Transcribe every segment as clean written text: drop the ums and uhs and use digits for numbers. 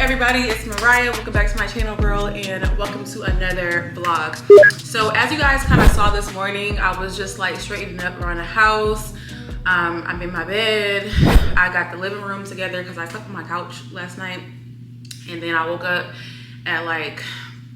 everybody, it's Mariah. Welcome back to my channel, girl, and welcome to another vlog. So as you guys kind of saw this morning, I was just like straightening up around the house. I'm in my bed. I got the living room together because I slept on my couch last night, and then I woke up at like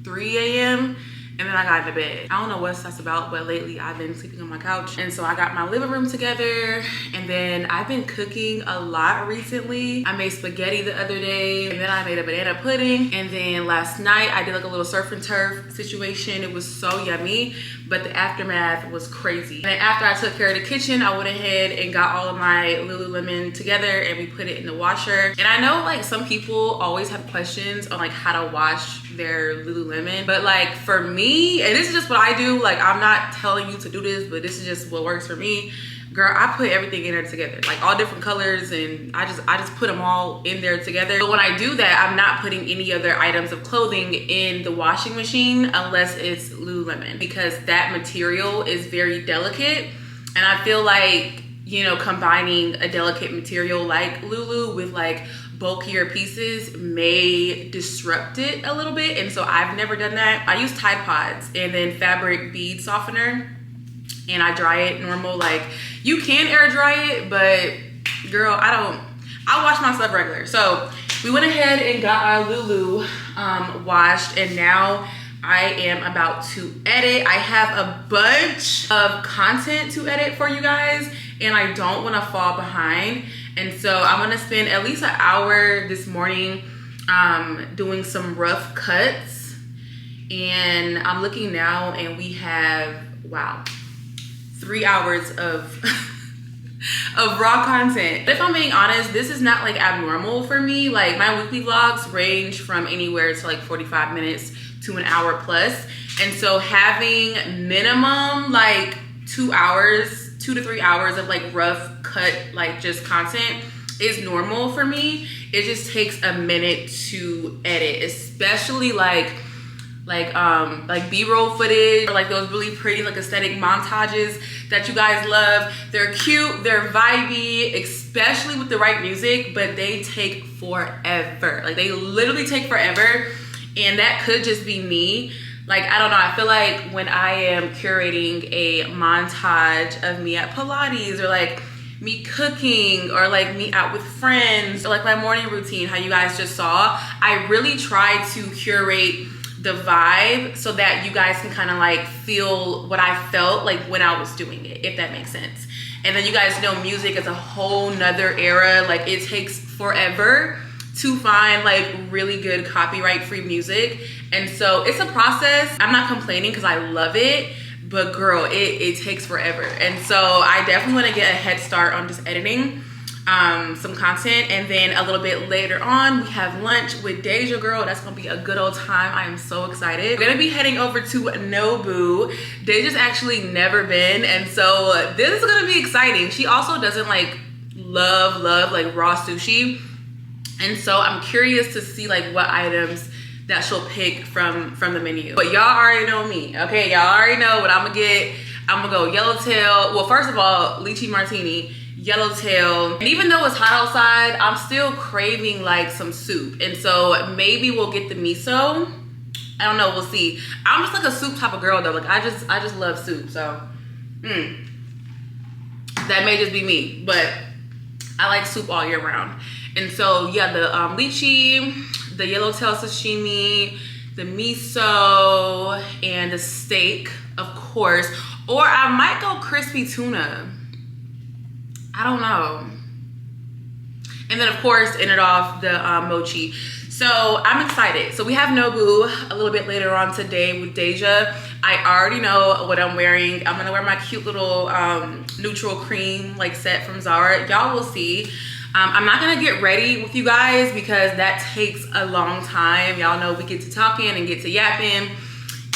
3 a.m. and then I got into bed. I don't know what that's about, but lately I've been sleeping on my couch. And so I got my living room together, and then I've been cooking a lot recently. I made spaghetti the other day, and then I made a banana pudding. And then last night I did like a little surf and turf situation. It was so yummy, but the aftermath was crazy. And then after I took care of the kitchen, I went ahead and got all of my Lululemon together and we put it in the washer. And I know like some people always have questions on like how to wash their Lululemon, but like for me, and this is just what I do, like I'm not telling you to do this, but this is just what works for me. Girl, I put everything in there together, like all different colors, and I just put them all in there together. But when I do that, I'm not putting any other items of clothing in the washing machine unless it's Lululemon, because that material is very delicate. And I feel like, you know, combining a delicate material like Lulu with like bulkier pieces may disrupt it a little bit. And so I've never done that. I use Tide Pods and then fabric bead softener, and I dry it normal. Like you can air dry it, but girl, I wash my stuff regular. So we went ahead and got our Lulu washed, and now I am about to edit. I have a bunch of content to edit for you guys, and I don't want to fall behind. And so I'm gonna spend at least an hour this morning doing some rough cuts. And I'm looking now, and we have, wow, 3 hours of of raw content. If I'm being honest, this is not like abnormal for me. Like my weekly vlogs range from anywhere to like 45 minutes to an hour plus. And so having minimum like 2 to 3 hours of like rough cut, like just content is normal for me. It just takes a minute to edit, especially like B-roll footage, or like those really pretty like aesthetic montages that you guys love. They're cute, they're vibey, especially with the right music, but they take forever. Like they literally take forever, and that could just be me. Like, I don't know, I feel like when I am curating a montage of me at Pilates, or like me cooking, or like me out with friends, or like my morning routine, how you guys just saw, I really try to curate the vibe so that you guys can kind of like feel what I felt like when I was doing it, if that makes sense. And then you guys know music is a whole nother era. Like it takes forever to find like really good copyright free music. And so it's a process. I'm not complaining because I love it, but girl, it takes forever. And so I definitely want to get a head start on just editing some content. And then a little bit later on, we have lunch with Deja, girl. That's gonna be a good old time. I am so excited. We're gonna be heading over to Nobu. Deja's actually never been, and so this is gonna be exciting. She also doesn't like love like raw sushi. And so I'm curious to see like what items that she'll pick from the menu. But y'all already know me, okay? Y'all already know what I'm gonna get. I'm gonna go yellowtail. Well, first of all, lychee martini, yellowtail. And even though it's hot outside, I'm still craving like some soup. And so maybe we'll get the miso. I don't know, we'll see. I'm just like a soup type of girl though. Like I just love soup, so that may just be me, but I like soup all year round. And so yeah, the lychee, the yellowtail sashimi, the miso, and the steak, of course. Or I might go crispy tuna. I don't know. And then of course, end it off the mochi. So I'm excited. So we have Nobu a little bit later on today with Deja. I already know what I'm wearing. I'm gonna wear my cute little neutral cream like set from Zara. Y'all will see. I'm not gonna get ready with you guys because that takes a long time. Y'all know we get to talking and get to yapping,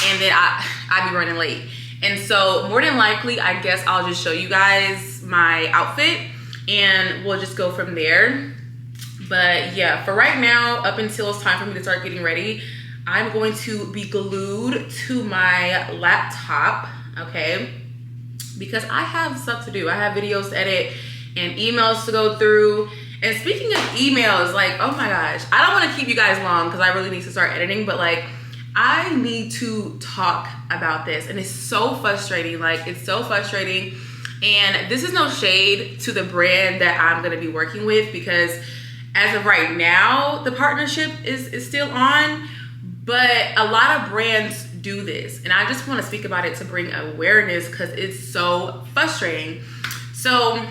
and then I be running late. And so more than likely, I guess I'll just show you guys my outfit and we'll just go from there. But yeah, for right now, up until it's time for me to start getting ready, I'm going to be glued to my laptop, okay? Because I have stuff to do. I have videos to edit and emails to go through, And speaking of emails, like, oh my gosh, I don't want to keep you guys long because I really need to start editing, but like, I need to talk about this. And it's so frustrating. Like, it's so frustrating. And this is no shade to the brand that I'm going to be working with, because as of right now, the partnership is still on, but a lot of brands do this. And I just want to speak about it to bring awareness because it's so frustrating. So,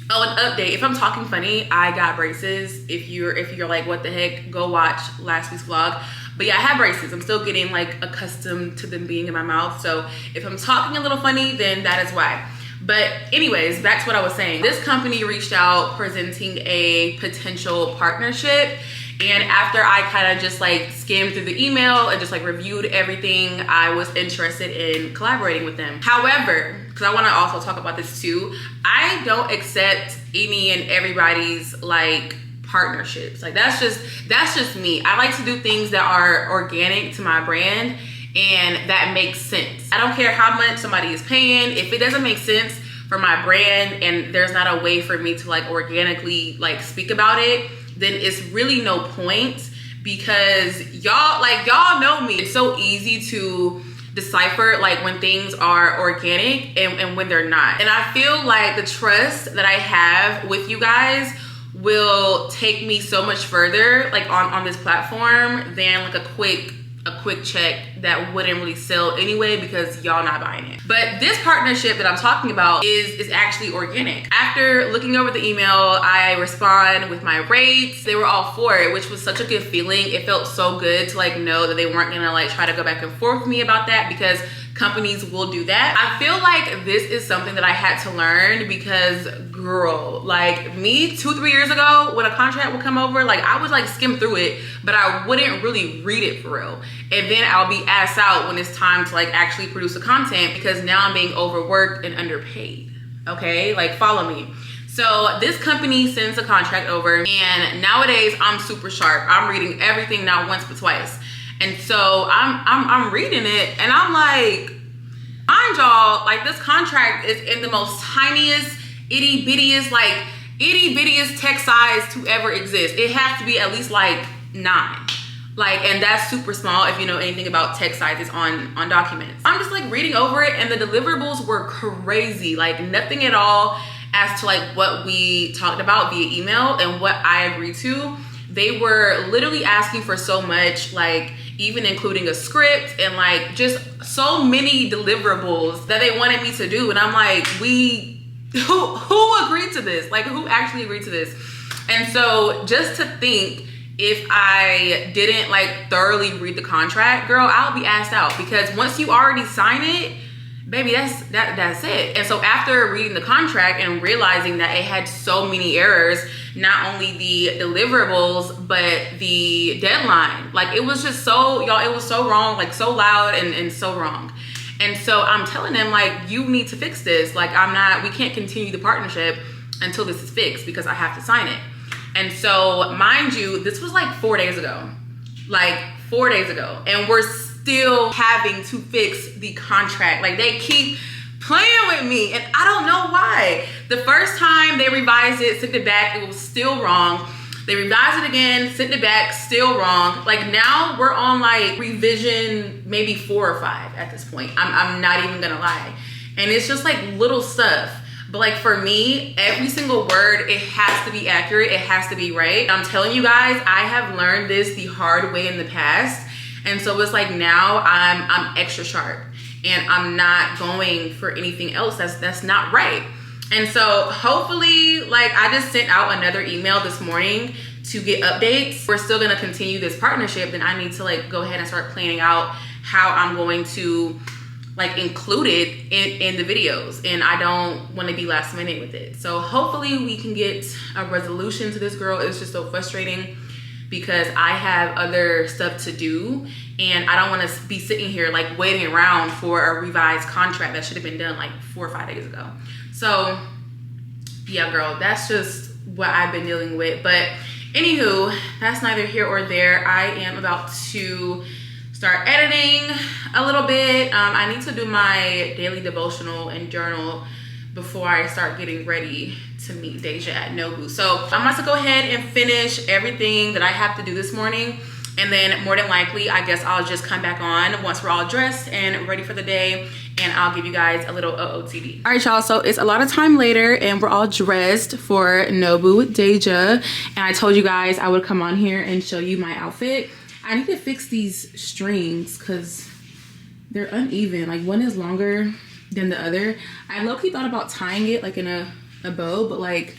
oh, an update. If I'm talking funny, I got braces. If you're like, what the heck, go watch last week's vlog. But yeah, I have braces. I'm still getting like accustomed to them being in my mouth. So if I'm talking a little funny, then that is why. But anyways, back to what I was saying. This company reached out presenting a potential partnership. And after I kind of just like skimmed through the email and just like reviewed everything, I was interested in collaborating with them. However, because I want to also talk about this too, I don't accept any and everybody's like partnerships. Like that's just me. I like to do things that are organic to my brand and that makes sense. I don't care how much somebody is paying. If it doesn't make sense for my brand and there's not a way for me to like organically like speak about it, then it's really no point, because y'all know me. It's so easy to decipher like when things are organic and when they're not. And I feel like the trust that I have with you guys will take me so much further like on this platform than like a quick check that wouldn't really sell anyway because y'all not buying it. But this partnership that I'm talking about is actually organic. After looking over the email, I respond with my rates. They were all for it, which was such a good feeling. It felt so good to like know that they weren't gonna like try to go back and forth with me about that, because companies will do that. I feel like this is something that I had to learn because girl, like me 2-3 years ago when a contract would come over, like I would like skim through it, but I wouldn't really read it for real. And then I'll be asked out when it's time to like actually produce the content, because now I'm being overworked and underpaid. Okay, like follow me. So this company sends a contract over, and nowadays I'm super sharp. I'm reading everything not once but twice. And so I'm reading it and I'm like, mind y'all, like this contract is in the most tiniest, itty bittiest text size to ever exist. It has to be at least like 9. Like, and that's super small if you know anything about text sizes on documents. I'm just like reading over it, and the deliverables were crazy. Like nothing at all as to like what we talked about via email and what I agreed to. They were literally asking for so much, like even including a script and like just so many deliverables that they wanted me to do. And I'm like, who agreed to this? Like who actually agreed to this? And so just to think, if I didn't like thoroughly read the contract, girl, I'll be asked out, because once you already sign it, baby, that's it. And so after reading the contract and realizing that it had so many errors, not only the deliverables, but the deadline, like it was just so, y'all, it was so wrong, like so loud and so wrong. And so I'm telling them like, you need to fix this. Like we can't continue the partnership until this is fixed, because I have to sign it. And so mind you, this was like 4 days ago, and we're still having to fix the contract. Like they keep playing with me and I don't know why. The first time they revised it, sent it back, it was still wrong. They revised it again, sent it back, still wrong. Like now we're on like revision maybe 4 or 5 at this point. I'm not even gonna lie. And it's just like little stuff. But like for me, every single word, it has to be accurate. It has to be right. I'm telling you guys, I have learned this the hard way in the past. And so it's like now I'm extra sharp and I'm not going for anything else that's not right. And so hopefully, like I just sent out another email this morning to get updates. We're still gonna continue this partnership, then I need to like go ahead and start planning out how I'm going to like include it in the videos, and I don't want to be last minute with it. So hopefully we can get a resolution to this, girl. It's just so frustrating because I have other stuff to do and I don't want to be sitting here like waiting around for a revised contract that should have been done like 4 or 5 days ago. So yeah, girl, that's just what I've been dealing with. But anywho, that's neither here or there. I am about to start editing a little bit. I need to do my daily devotional and journal before I start getting ready to meet Deja at Nobu. So I'm about to go ahead and finish everything that I have to do this morning. And then more than likely, I guess I'll just come back on once we're all dressed and ready for the day. And I'll give you guys a little OOTD. All right, y'all, so it's a lot of time later and we're all dressed for Nobu with Deja. And I told you guys I would come on here and show you my outfit. I need to fix these strings because they're uneven. Like one is longer than the other. I low-key thought about tying it like in a bow, but like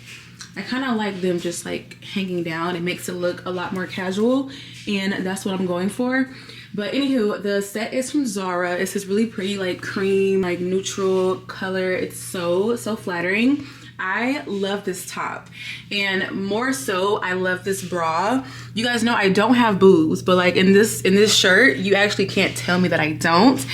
I kind of like them just like hanging down. It makes it look a lot more casual, and that's what I'm going for. But anywho, the set is from Zara. It's this really pretty like cream, like neutral color. It's so flattering. I love this top, and more so I love this bra. You guys know I don't have boobs, but like in this shirt you actually can't tell me that I don't.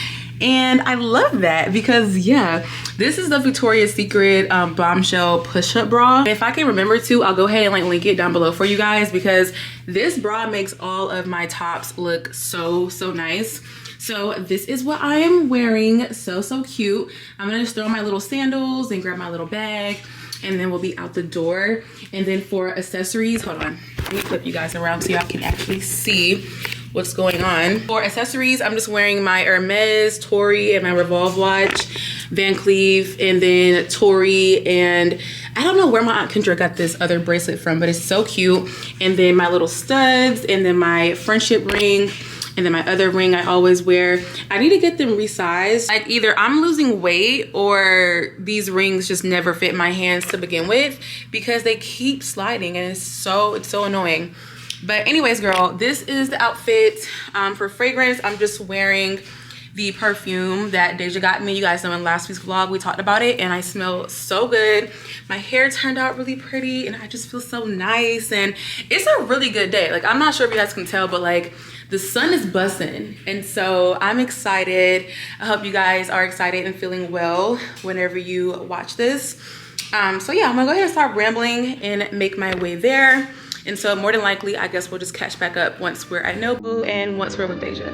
And I love that because yeah, this is the Victoria's Secret bombshell push-up bra. If I can remember to, I'll go ahead and like link it down below for you guys because this bra makes all of my tops look so nice. So this is what I am wearing. So cute. I'm gonna just throw on my little sandals and grab my little bag, and then we'll be out the door. And then for accessories, hold on, let me flip you guys around so y'all can actually see what's going on. For accessories, I'm just wearing my Hermes, Tory, and my Revolve watch, Van Cleef, and then Tory, and I don't know where my Aunt Kendra got this other bracelet from, but it's so cute. And then my little studs, and then my friendship ring, and then my other ring I always wear. I need to get them resized. Like either I'm losing weight or these rings just never fit my hands to begin with because they keep sliding and it's so annoying. But anyways, girl, this is the outfit. For fragrance, I'm just wearing the perfume that Deja got me. You guys know in last week's vlog we talked about it, and I smell so good. My hair turned out really pretty and I just feel so nice, and it's a really good day. Like I'm not sure if you guys can tell, but like the sun is busting, and so I'm excited. I hope you guys are excited and feeling well whenever you watch this. So yeah, I'm gonna go ahead and start rambling and make my way there. And so more than likely, I guess we'll just catch back up once we're at Nobu and once we're with Deja.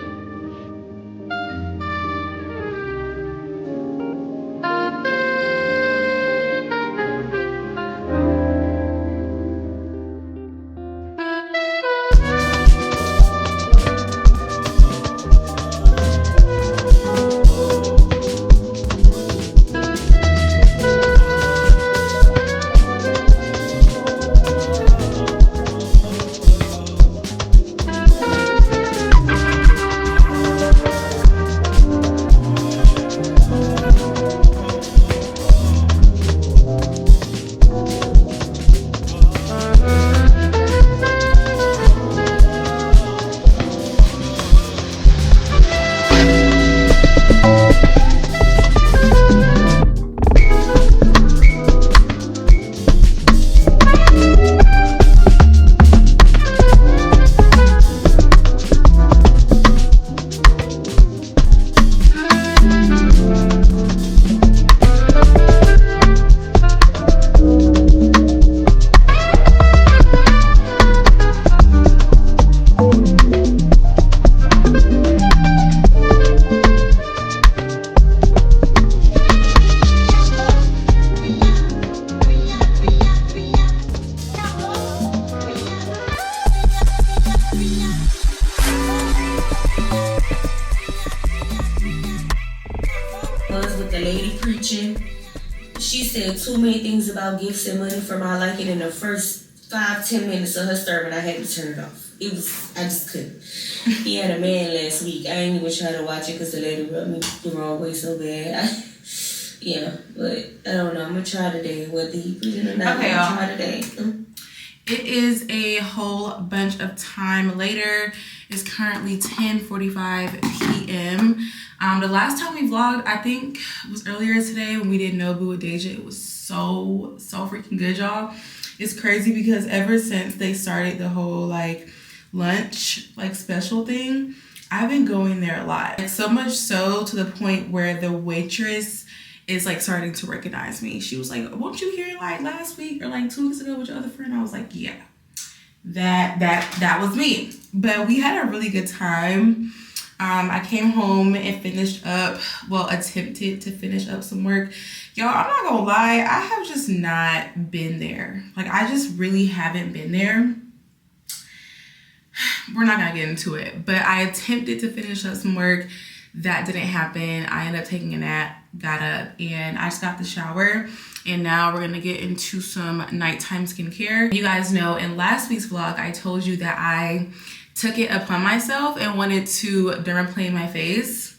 She said too many things about gifts and money for my liking. In the first 5-10 minutes of her sermon, I had to turn it off. I just couldn't. He had a man last week. I ain't even try to watch it because the lady rubbed me the wrong way so bad. Yeah, but I don't know. I'm gonna try today. Whether he put it or not, okay, I'm gonna try today. It is a whole bunch of time later. It's currently 10:45 p.m. The last time we vlogged, I think, was earlier today when we did Nobu with Deja. It was so freaking good, y'all. It's crazy because ever since they started the whole like lunch like special thing, I've been going there a lot. Like, so much so to the point where the waitress is like starting to recognize me. She was like, "Weren't you here like last week or like 2 weeks ago with your other friend?" I was like, "Yeah, that was me." But we had a really good time. I came home and attempted to finish up some work. Yo, I'm not gonna lie, I have just not been there. Like, I just really haven't been there. We're not gonna get into it, but I attempted to finish up some work. That didn't happen. I ended up taking a nap, got up, and I just got the shower. And now we're gonna get into some nighttime skincare. You guys know in last week's vlog, I told you that I took it upon myself and wanted to dermaplane my face.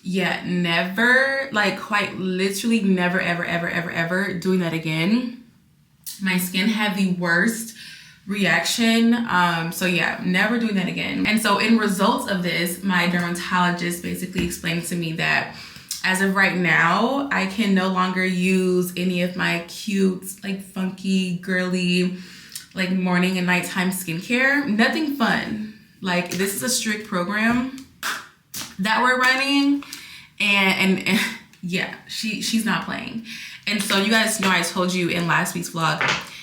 Yeah, never, like quite literally never, ever doing that again. My skin had the worst reaction. So yeah, never doing that again. And so in results of this, my dermatologist basically explained to me that as of right now, I can no longer use any of my cute, like funky, girly, like morning and nighttime skincare. Nothing fun. Like, this is a strict program that we're running, and yeah, she's not playing. And so you guys know I told you in last week's vlog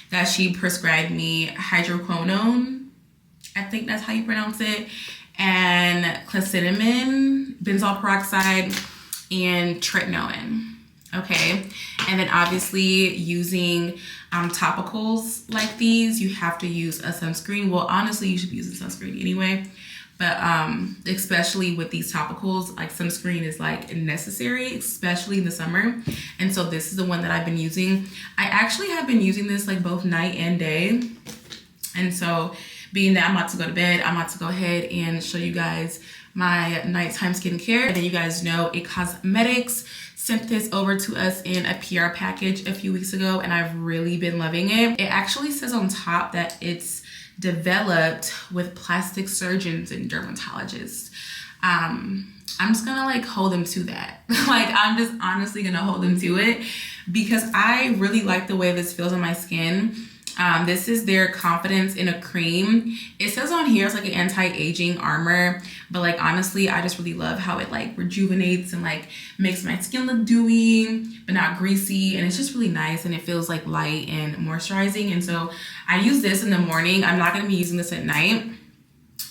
that she prescribed me hydroquinone, I think that's how you pronounce it, and clocitinamine, benzoyl peroxide, and tretinoin. Okay, and then obviously using topicals like these, you have to use a sunscreen. Well, honestly, you should be using sunscreen anyway, but especially with these topicals, like sunscreen is like necessary, especially in the summer. And so this is the one that I've been using. I actually have been using this like both night and day. And so being that I'm about to go to bed, I'm about to go ahead and show you guys my nighttime skincare. And then you guys know It Cosmetics sent this over to us in a PR package a few weeks ago, and I've really been loving it. It actually says on top that it's developed with plastic surgeons and dermatologists. I'm just gonna like hold them to that. Like, I'm just honestly gonna hold them to it because I really like the way this feels on my skin. This is their Confidence in a Cream. It says on here it's like an anti-aging armor, but like honestly, I just really love how it like rejuvenates and like makes my skin look dewy but not greasy, and it's just really nice, and it feels like light and moisturizing. And so I use this in the morning. I'm not gonna be using this at night,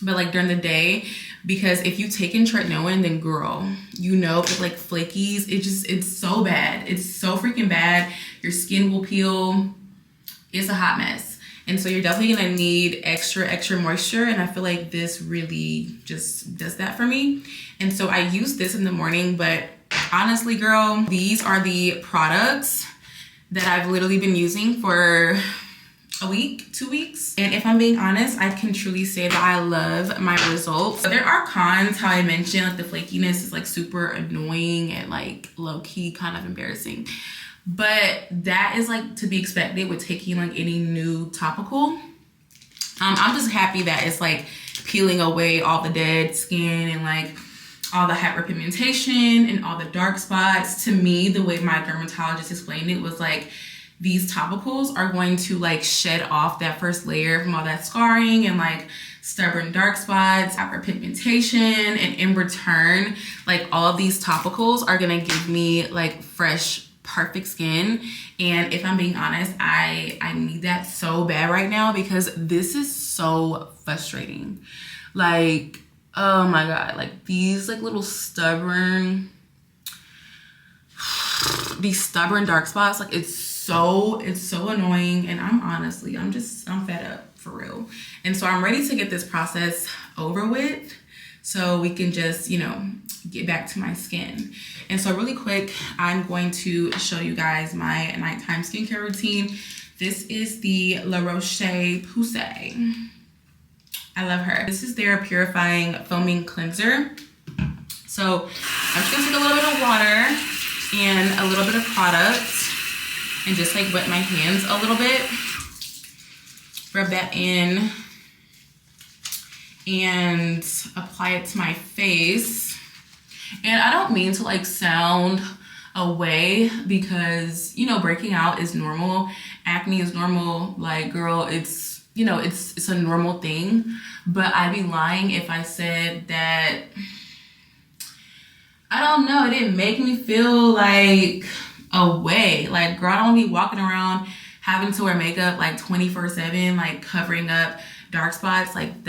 but like during the day, because if you take in tretinoin, then girl, you know, it's like flakies. It's so bad. It's so freaking bad. Your skin will peel. It's a hot mess. And so you're definitely gonna need extra moisture, and I feel like this really just does that for me. And so I use this in the morning, but honestly, girl, these are the products that I've literally been using for a week, 2 weeks. And if I'm being honest, I can truly say that I love my results. There are cons, how I mentioned, like the flakiness is like super annoying and like low-key kind of embarrassing. But that is like to be expected with taking like any new topical. I'm just happy that it's like peeling away all the dead skin and like all the hyperpigmentation and all the dark spots. To me, the way my dermatologist explained it was like, these topicals are going to like shed off that first layer from all that scarring and like stubborn dark spots, hyperpigmentation, and in return, like all of these topicals are gonna give me like fresh, perfect skin. And if I'm being honest, I need that so bad right now because this is so frustrating. Like, oh my god, like these like little stubborn dark spots, like it's so annoying, and I'm fed up for real. And so I'm ready to get this process over with so we can just, you know, get back to my skin. And so really quick, I'm going to show you guys my nighttime skincare routine. This is the La Roche-Posay. I love her. This is their purifying foaming cleanser. So I'm just gonna take a little bit of water and a little bit of product and just like wet my hands a little bit. Rub that in and apply it to my face. And I don't mean to like sound away because, you know, breaking out is normal. Acne is normal. Like, girl, it's, you know, it's a normal thing. But I'd be lying if I said that, I don't know, it didn't make me feel like away. Like, girl, I don't be walking around having to wear makeup like 24/7, like covering up dark spots. Like,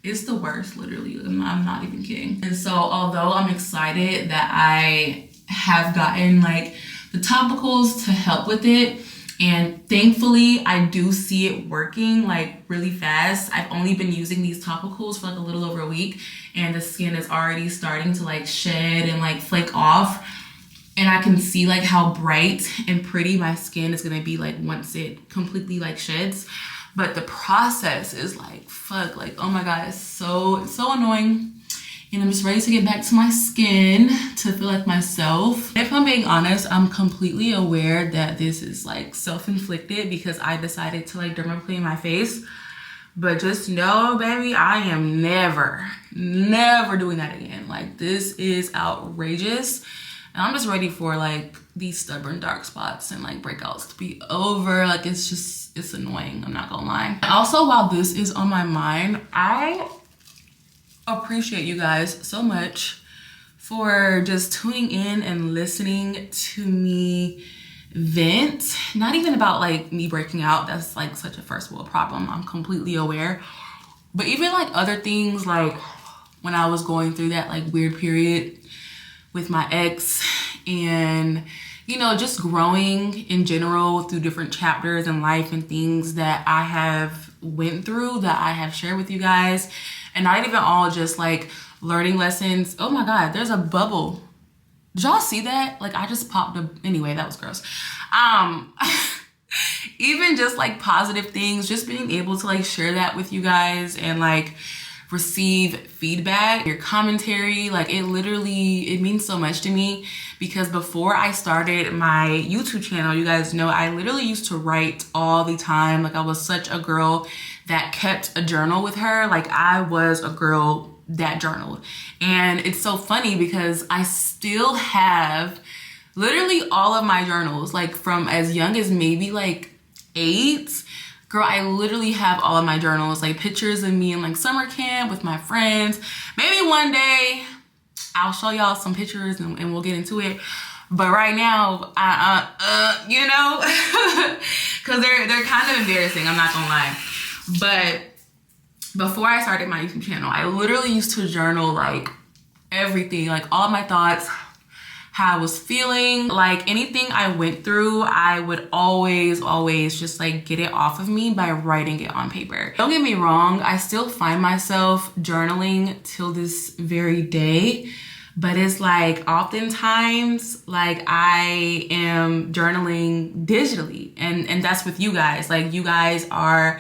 It's the worst, literally. I'm not even kidding. And so although I'm excited that I have gotten like the topicals to help with it, and thankfully I do see it working like really fast. I've only been using these topicals for like a little over a week, and the skin is already starting to like shed and like flake off. And I can see like how bright and pretty my skin is gonna be like once it completely like sheds. But the process is like, fuck, like, oh my God, it's so annoying. And I'm just ready to get back to my skin, to feel like myself. If I'm being honest, I'm completely aware that this is like self-inflicted because I decided to like dermaplane my face. But just know, baby, I am never doing that again. Like, this is outrageous. And I'm just ready for like these stubborn dark spots and like breakouts to be over. Like, it's annoying, I'm not gonna lie. Also, while this is on my mind, I appreciate you guys so much for just tuning in and listening to me vent. Not even about like me breaking out, that's like such a first world problem, I'm completely aware. But even like other things, like when I was going through that like weird period with my ex, and you know, just growing in general through different chapters in life and things that I have went through that I have shared with you guys. And not even all just like learning lessons. Oh my God, there's a bubble. Did y'all see that? Like, I just popped up. Anyway, that was gross. Even just like positive things, just being able to like share that with you guys and like receive feedback, your commentary, like it means so much to me. Because before I started my YouTube channel, you guys know I literally used to write all the time. Like, I was such a girl that kept a journal with her. Like, I was a girl that journaled. And it's so funny because I still have literally all of my journals, like from as young as maybe like 8. Girl, I literally have all of my journals, like pictures of me in like summer camp with my friends. Maybe one day I'll show y'all some pictures and we'll get into it. But right now, you know, because they're kind of embarrassing, I'm not gonna lie. But before I started my YouTube channel, I literally used to journal like everything, like all my thoughts, how I was feeling, like anything I went through, I would always just like get it off of me by writing it on paper. Don't get me wrong, I still find myself journaling till this very day, but it's like oftentimes like I am journaling digitally, and that's with you guys. Like, you guys are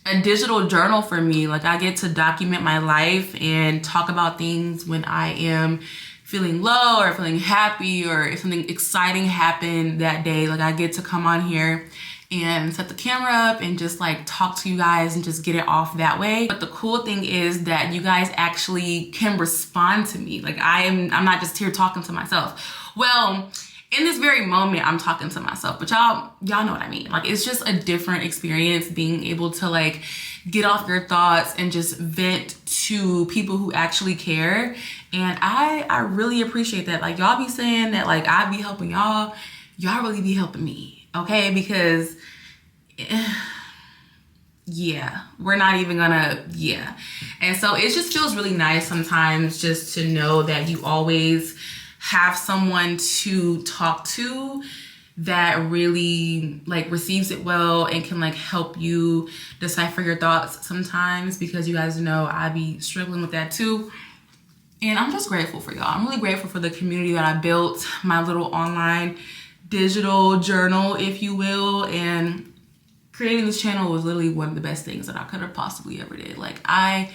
a digital journal for me. Like, I get to document my life and talk about things when I am feeling low or feeling happy, or if something exciting happened that day. Like, I get to come on here and set the camera up and just like talk to you guys and just get it off that way. But the cool thing is that you guys actually can respond to me. Like, I'm not just here talking to myself. Well, in this very moment, I'm talking to myself, but y'all know what I mean. Like, it's just a different experience being able to like get off your thoughts and just vent to people who actually care. And I really appreciate that. Like, y'all be saying that like I be helping y'all really be helping me, okay? Because yeah, we're not even gonna, yeah. And so it just feels really nice sometimes just to know that you always have someone to talk to that really like receives it well and can like help you decipher your thoughts sometimes, because you guys know I be struggling with that too. And I'm just grateful for y'all. I'm really grateful for the community that I built, my little online digital journal, if you will. And creating this channel was literally one of the best things that I could have possibly ever did. Like, I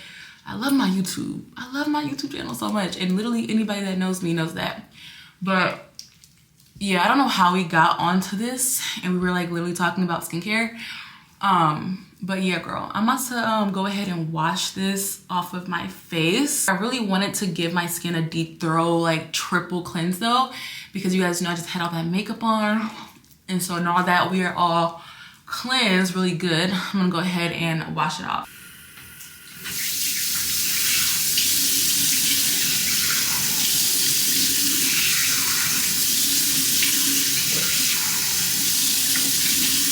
love my YouTube. I love my YouTube channel so much. And literally anybody that knows me knows that. But yeah, I don't know how we got onto this and we were like literally talking about skincare. But yeah, girl, I'm about to go ahead and wash this off of my face. I really wanted to give my skin a deep, thorough, like triple cleanse though, because you guys know I just had all that makeup on. And so now that we are all cleansed really good, I'm gonna go ahead and wash it off.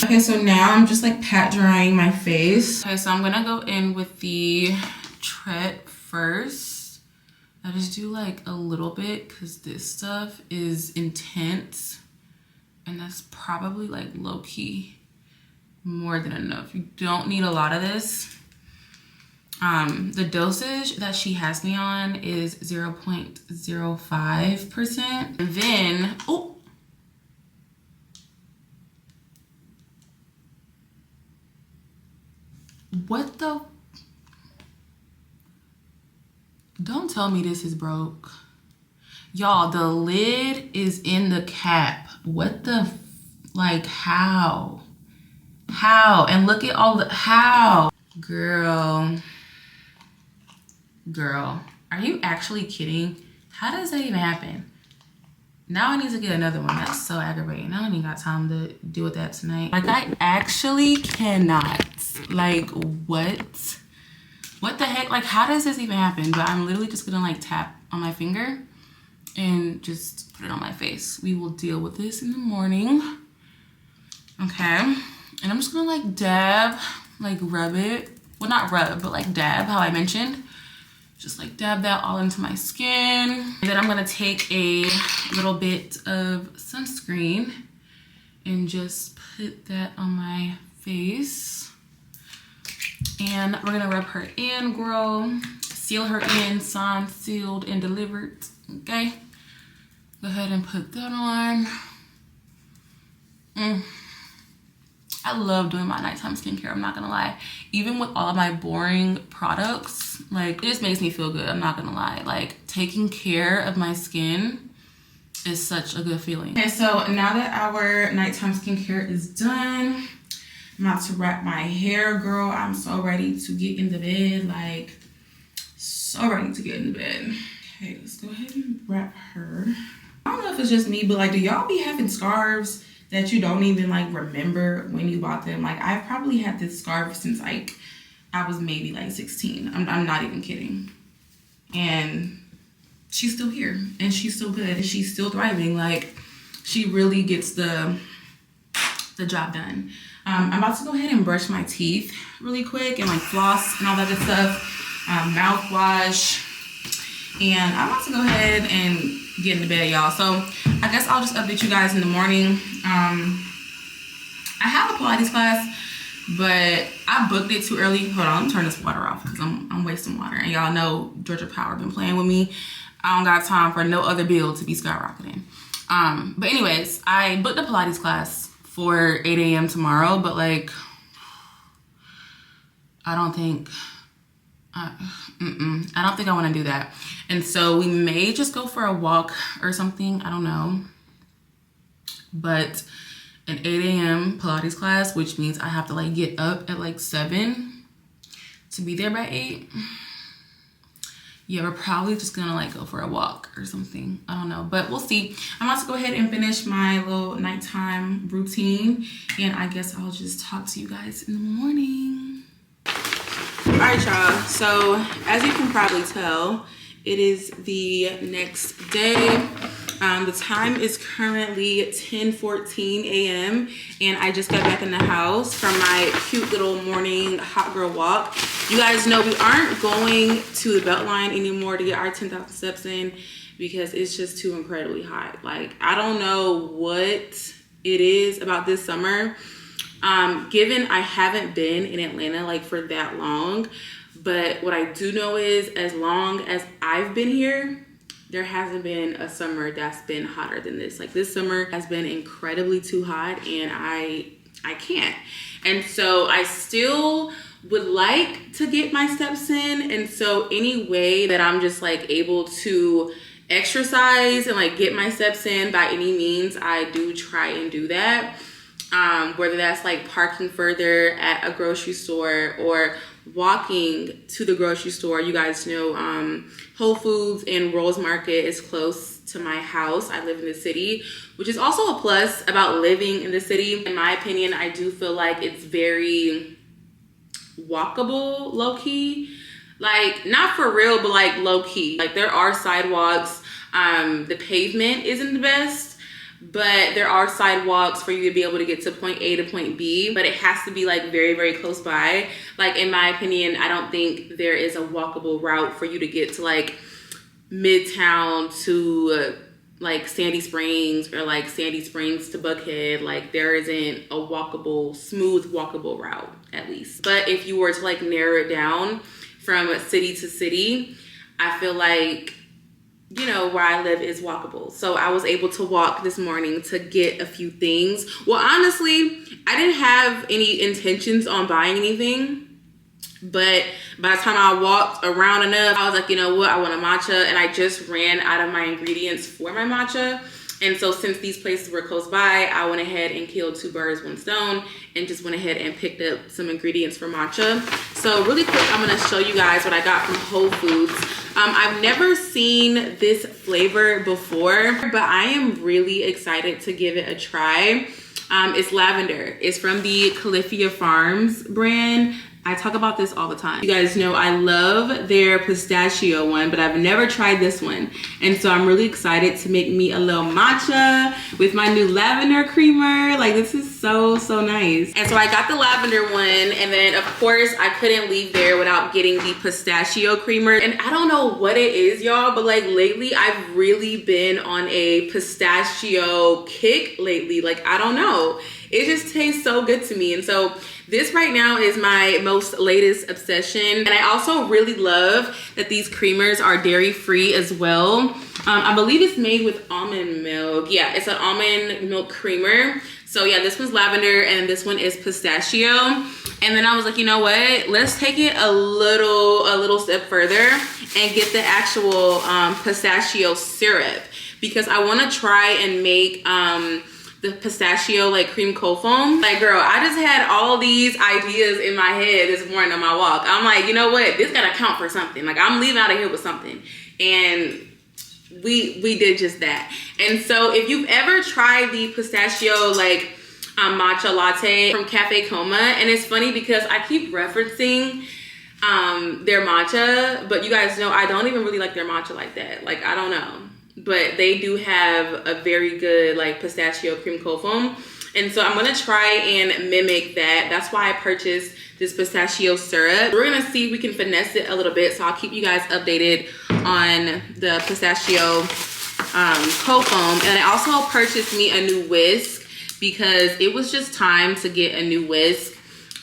Okay, so now I'm just like pat drying my face. Okay, so I'm gonna go in with the prep first. I just do like a little bit because this stuff is intense, and that's probably like low-key more than enough. You don't need a lot of this. The dosage that she has me on is 0.05%. And then, oh, what the? Don't tell me this is broke. Y'all, the lid is in the cap. What the, like, how? How? And look at all the, how? Girl, are you actually kidding? How does that even happen? Now I need to get another one. That's so aggravating. I don't even got time to deal with that tonight. Like, I actually cannot. Like, what? What the heck? Like, how does this even happen? But I'm literally just gonna like tap on my finger and just put it on my face. We will deal with this in the morning. Okay. And I'm just gonna like dab, like rub it. Well, not rub, but like dab, how I mentioned. Just like dab that all into my skin. And then I'm gonna take a little bit of sunscreen and just put that on my face. And we're gonna rub her in, girl. Seal her in, signed, sealed, and delivered, okay? Go ahead and put that on. I love doing my nighttime skincare, I'm not gonna lie. Even with all of my boring products, like, it just makes me feel good, I'm not gonna lie. Like, taking care of my skin is such a good feeling. Okay, so now that our nighttime skincare is done, I'm about to wrap my hair, girl. I'm so ready to get in the bed, like, so ready to get in the bed. Okay, let's go ahead and wrap her. I don't know if it's just me, but like, do y'all be having scarves that you don't even like remember when you bought them? Like, I've probably had this scarf since like I was maybe like 16. I'm not even kidding. And she's still here, and she's still good, and she's still thriving. Like, she really gets the job done. I'm about to go ahead and brush my teeth really quick and like floss and all that good stuff. Mouthwash. And I'm about to go ahead and get into bed, y'all. So I guess I'll just update you guys in the morning. I have a Pilates class, but I booked it too early. Hold on, let me turn this water off because I'm wasting water. And y'all know Georgia Power been playing with me. I don't got time for no other bill to be skyrocketing. But anyways, I booked a Pilates class for 8 a.m. tomorrow, but like, I don't think I want to do that. And so we may just go for a walk or something. I don't know. But an 8 a.m. Pilates class, which means I have to like get up at like 7 to be there by 8. Yeah, we're probably just gonna like go for a walk or something. I don't know, but we'll see. I'm about to go ahead and finish my little nighttime routine, and I guess I'll just talk to you guys in the morning. All right, y'all. So as you can probably tell, it is the next day. The time is currently 10:14 a.m. and I just got back in the house from my cute little morning hot girl walk. You guys know we aren't going to the Beltline anymore to get our 10,000 steps in because it's just too incredibly hot. Like, I don't know what it is about this summer. Given I haven't been in Atlanta like for that long, but what I do know is as long as I've been here, there hasn't been a summer that's been hotter than this. Like, this summer has been incredibly too hot, and I can't. And so I still would like to get my steps in. And so any way that I'm just like able to exercise and like get my steps in by any means, I do try and do that. Whether that's like parking further at a grocery store or walking to the grocery store. You guys know Whole Foods and Rose Market is close to my house. I live in the city, which is also a plus about living in the city. In my opinion, I do feel like it's very walkable, low-key. Like, not for real, but like low-key. Like, there are sidewalks. The pavement isn't the best, but there are sidewalks for you to be able to get to point A to point B, but it has to be like very, very close by. Like in my opinion, I don't think there is a walkable route for you to get to like Midtown to like Sandy Springs, or like Sandy Springs to Buckhead. Like there isn't a walkable, smooth walkable route, at least. But if you were to like narrow it down from city to city, I feel like, you know, where I live is walkable. So I was able to walk this morning to get a few things. Well, honestly, I didn't have any intentions on buying anything. But by the time I walked around enough, I was like, you know what, I want a matcha. And I just ran out of my ingredients for my matcha. And so since these places were close by, I went ahead and killed 2 birds, 1 stone, and just went ahead and picked up some ingredients for matcha. So really quick, I'm gonna show you guys what I got from Whole Foods. I've never seen this flavor before, but I am really excited to give it a try. It's lavender. It's from the Califia Farms brand. I talk about this all the time. You guys know I love their pistachio one, but I've never tried this one. And so I'm really excited to make me a little matcha with my new lavender creamer. Like this is so, so nice. And so I got the lavender one, and then of course I couldn't leave there without getting the pistachio creamer. And I don't know what it is, y'all, but like lately I've really been on a pistachio kick lately. Like, I don't know. It just tastes so good to me. And so this right now is my most latest obsession. And I also really love that these creamers are dairy free as well. I believe it's made with almond milk. Yeah, it's an almond milk creamer. So yeah, this one's lavender and this one is pistachio. And then I was like, you know what? Let's take it a little step further and get the actual pistachio syrup, because I want to try and make the pistachio like cream cold foam. Like, girl, I just had all these ideas in my head this morning on my walk. I'm like, you know what? This gotta count for something. Like, I'm leaving out of here with something. And we did just that. And so if you've ever tried the pistachio like matcha latte from Cafe Coma, and it's funny because I keep referencing their matcha, but you guys know I don't even really like their matcha like that. Like, I don't know. But they do have a very good like pistachio cream cold foam. And so I'm gonna try and mimic that. That's why I purchased this pistachio syrup. We're gonna see if we can finesse it a little bit. So I'll keep you guys updated on the pistachio cold foam. And I also purchased me a new whisk because it was just time to get a new whisk.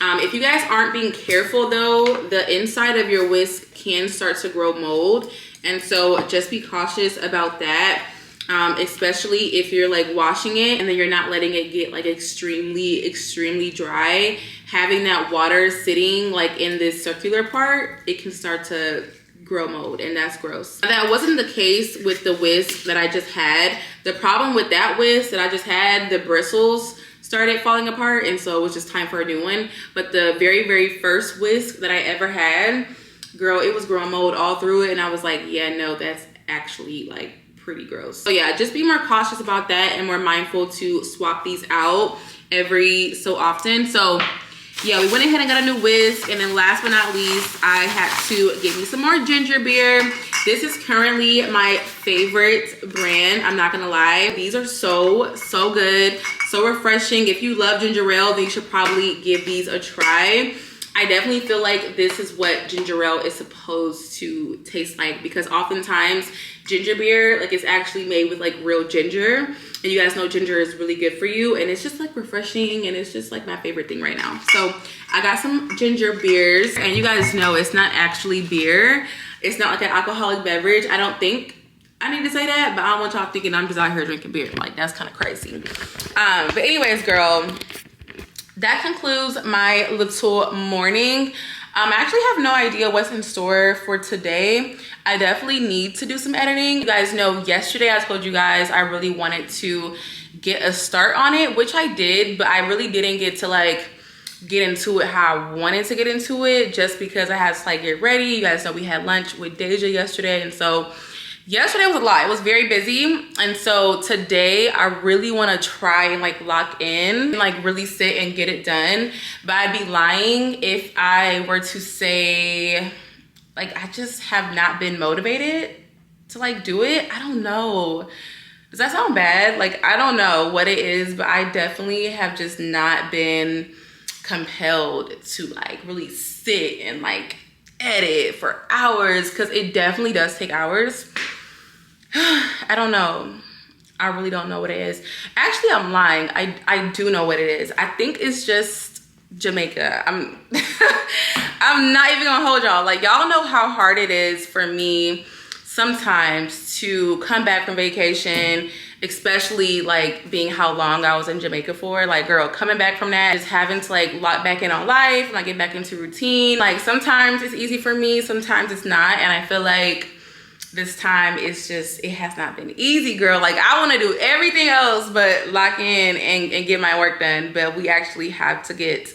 If you guys aren't being careful though, the inside of your whisk can start to grow mold. And so just be cautious about that, especially if you're like washing it and then you're not letting it get like extremely dry. Having that water sitting like in this circular part, it can start to grow mold, and that's gross. That wasn't the case with the whisk that I just had. The problem with that whisk that I just had, the bristles started falling apart, and so it was just time for a new one. But the very first whisk that I ever had, girl, it was growing mold all through it, and I was like, yeah, no, that's actually like pretty gross. So yeah, just be more cautious about that and more mindful to swap these out every so often. So yeah, we went ahead and got a new whisk, and then last but not least, I had to get me some more ginger beer. This is currently my favorite brand, I'm not gonna lie. These are so good, so refreshing. If you love ginger ale, then you should probably give these a try. I definitely feel like this is what ginger ale is supposed to taste like, because oftentimes ginger beer like is actually made with like real ginger, and you guys know ginger is really good for you, and it's just like refreshing, and it's just like my favorite thing right now. So I got some ginger beers, and you guys know it's not actually beer. It's not like an alcoholic beverage. I don't think I need to say that, but I don't want y'all thinking I'm just out here drinking beer. Like, that's kind of crazy. But anyways, girl, that concludes my little morning. I actually have no idea what's in store for today. I definitely need to do some editing. You guys know yesterday I told you guys I really wanted to get a start on it, which I did, but I really didn't get to like get into it how I wanted to get into it, just because I had to like get ready. You guys know we had lunch with Deja yesterday, and so yesterday was a lot. It was very busy. And so today I really want to try and like lock in, like really sit and get it done. But I'd be lying if I were to say like I just have not been motivated to like do it. I don't know. Does that sound bad? Like, I don't know what it is, but I definitely have just not been compelled to like really sit and like edit for hours, because it definitely does take hours. I don't know. I really don't know what it is. Actually, I'm lying. I do know what it is. I think it's just Jamaica. I'm I'm not even gonna hold y'all. Like, y'all know how hard it is for me sometimes to come back from vacation, especially like being how long I was in Jamaica for. Like, girl, coming back from that, just having to like lock back in on life and like get back into routine. Like, sometimes it's easy for me, sometimes it's not. And I feel like this time it's just, it has not been easy, girl. Like, I want to do everything else but lock in and get my work done. But we actually have to get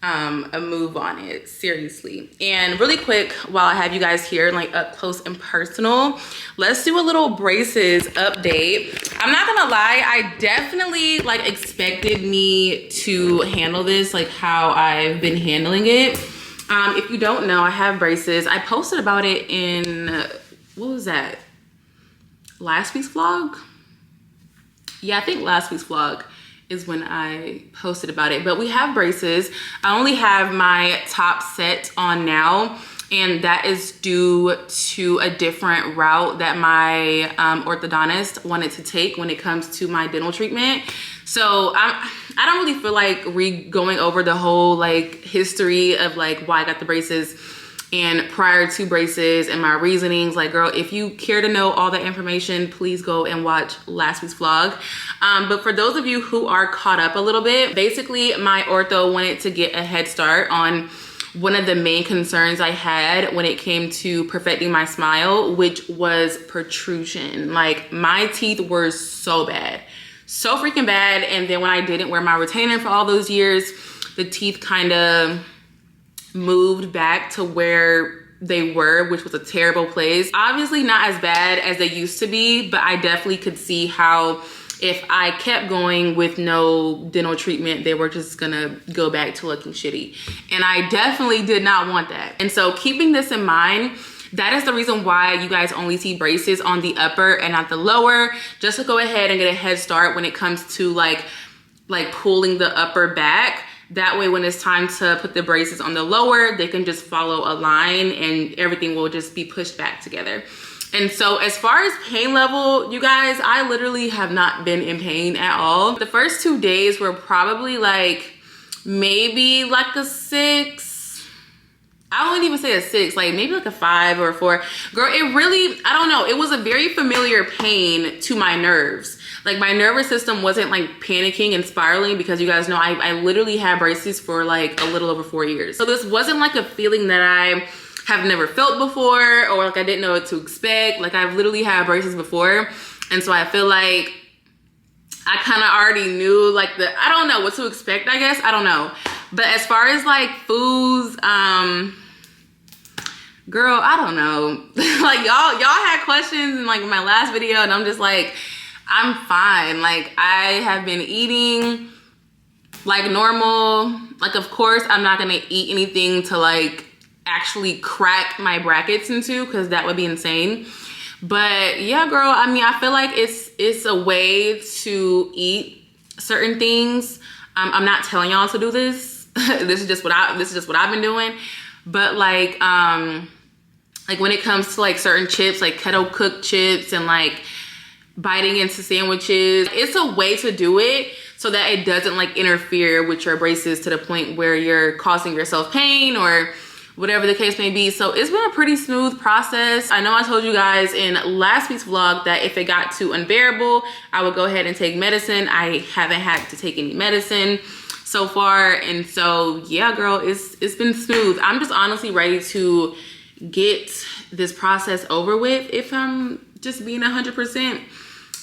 a move on it, seriously. And really quick, while I have you guys here like up close and personal, let's do a little braces update. I'm not gonna lie, I definitely like expected me to handle this like how I've been handling it. If you don't know, I have braces. I posted about it in, what was that, last week's vlog? Yeah, I think last week's vlog is when I posted about it. But we have braces. I only have my top set on now, and that is due to a different route that my orthodontist wanted to take when it comes to my dental treatment. So I don't really feel like going over the whole like history of like why I got the braces and prior to braces and my reasonings. Like, girl, if you care to know all that information, please go and watch last week's vlog. But for those of you who are caught up a little bit, basically my ortho wanted to get a head start on one of the main concerns I had when it came to perfecting my smile, which was protrusion. Like, my teeth were so bad, so freaking bad. And then when I didn't wear my retainer for all those years, the teeth kind of moved back to where they were, which was a terrible place. Obviously not as bad as they used to be, but I definitely could see how if I kept going with no dental treatment, they were just gonna go back to looking shitty. And I definitely did not want that. And so keeping this in mind, that is the reason why you guys only see braces on the upper and not the lower, just to go ahead and get a head start when it comes to like pulling the upper back. That way, when it's time to put the braces on the lower, they can just follow a line and everything will just be pushed back together. And so as far as pain level, you guys, I literally have not been in pain at all. The first 2 days were probably like maybe like a 6. I wouldn't even say a 6, like maybe like a 5 or a 4. Girl, it really, I don't know. It was a very familiar pain to my nerves. Like, my nervous system wasn't like panicking and spiraling, because you guys know I literally had braces for like a little over 4 years. So this wasn't like a feeling that I have never felt before, or like I didn't know what to expect. Like, I've literally had braces before. And so I feel like I kind of already knew like I don't know what to expect, I guess. I don't know. But as far as like foods, girl, I don't know. Like, y'all had questions in like my last video, and I'm just like, I'm fine. Like, I have been eating like normal. Like, of course, I'm not gonna eat anything to like actually crack my brackets into, because that would be insane. But yeah, girl, I mean, I feel like it's a way to eat certain things. I'm not telling y'all to do this. This is just what I've been doing. But like when it comes to like certain chips, like kettle cooked chips, and like biting into sandwiches, it's a way to do it so that it doesn't like interfere with your braces to the point where you're causing yourself pain or whatever the case may be. So it's been a pretty smooth process. I know I told you guys in last week's vlog that if it got too unbearable, I would go ahead and take medicine. I haven't had to take any medicine so far. And so yeah, girl, it's been smooth. I'm just honestly ready to get this process over with, if I'm just being 100%.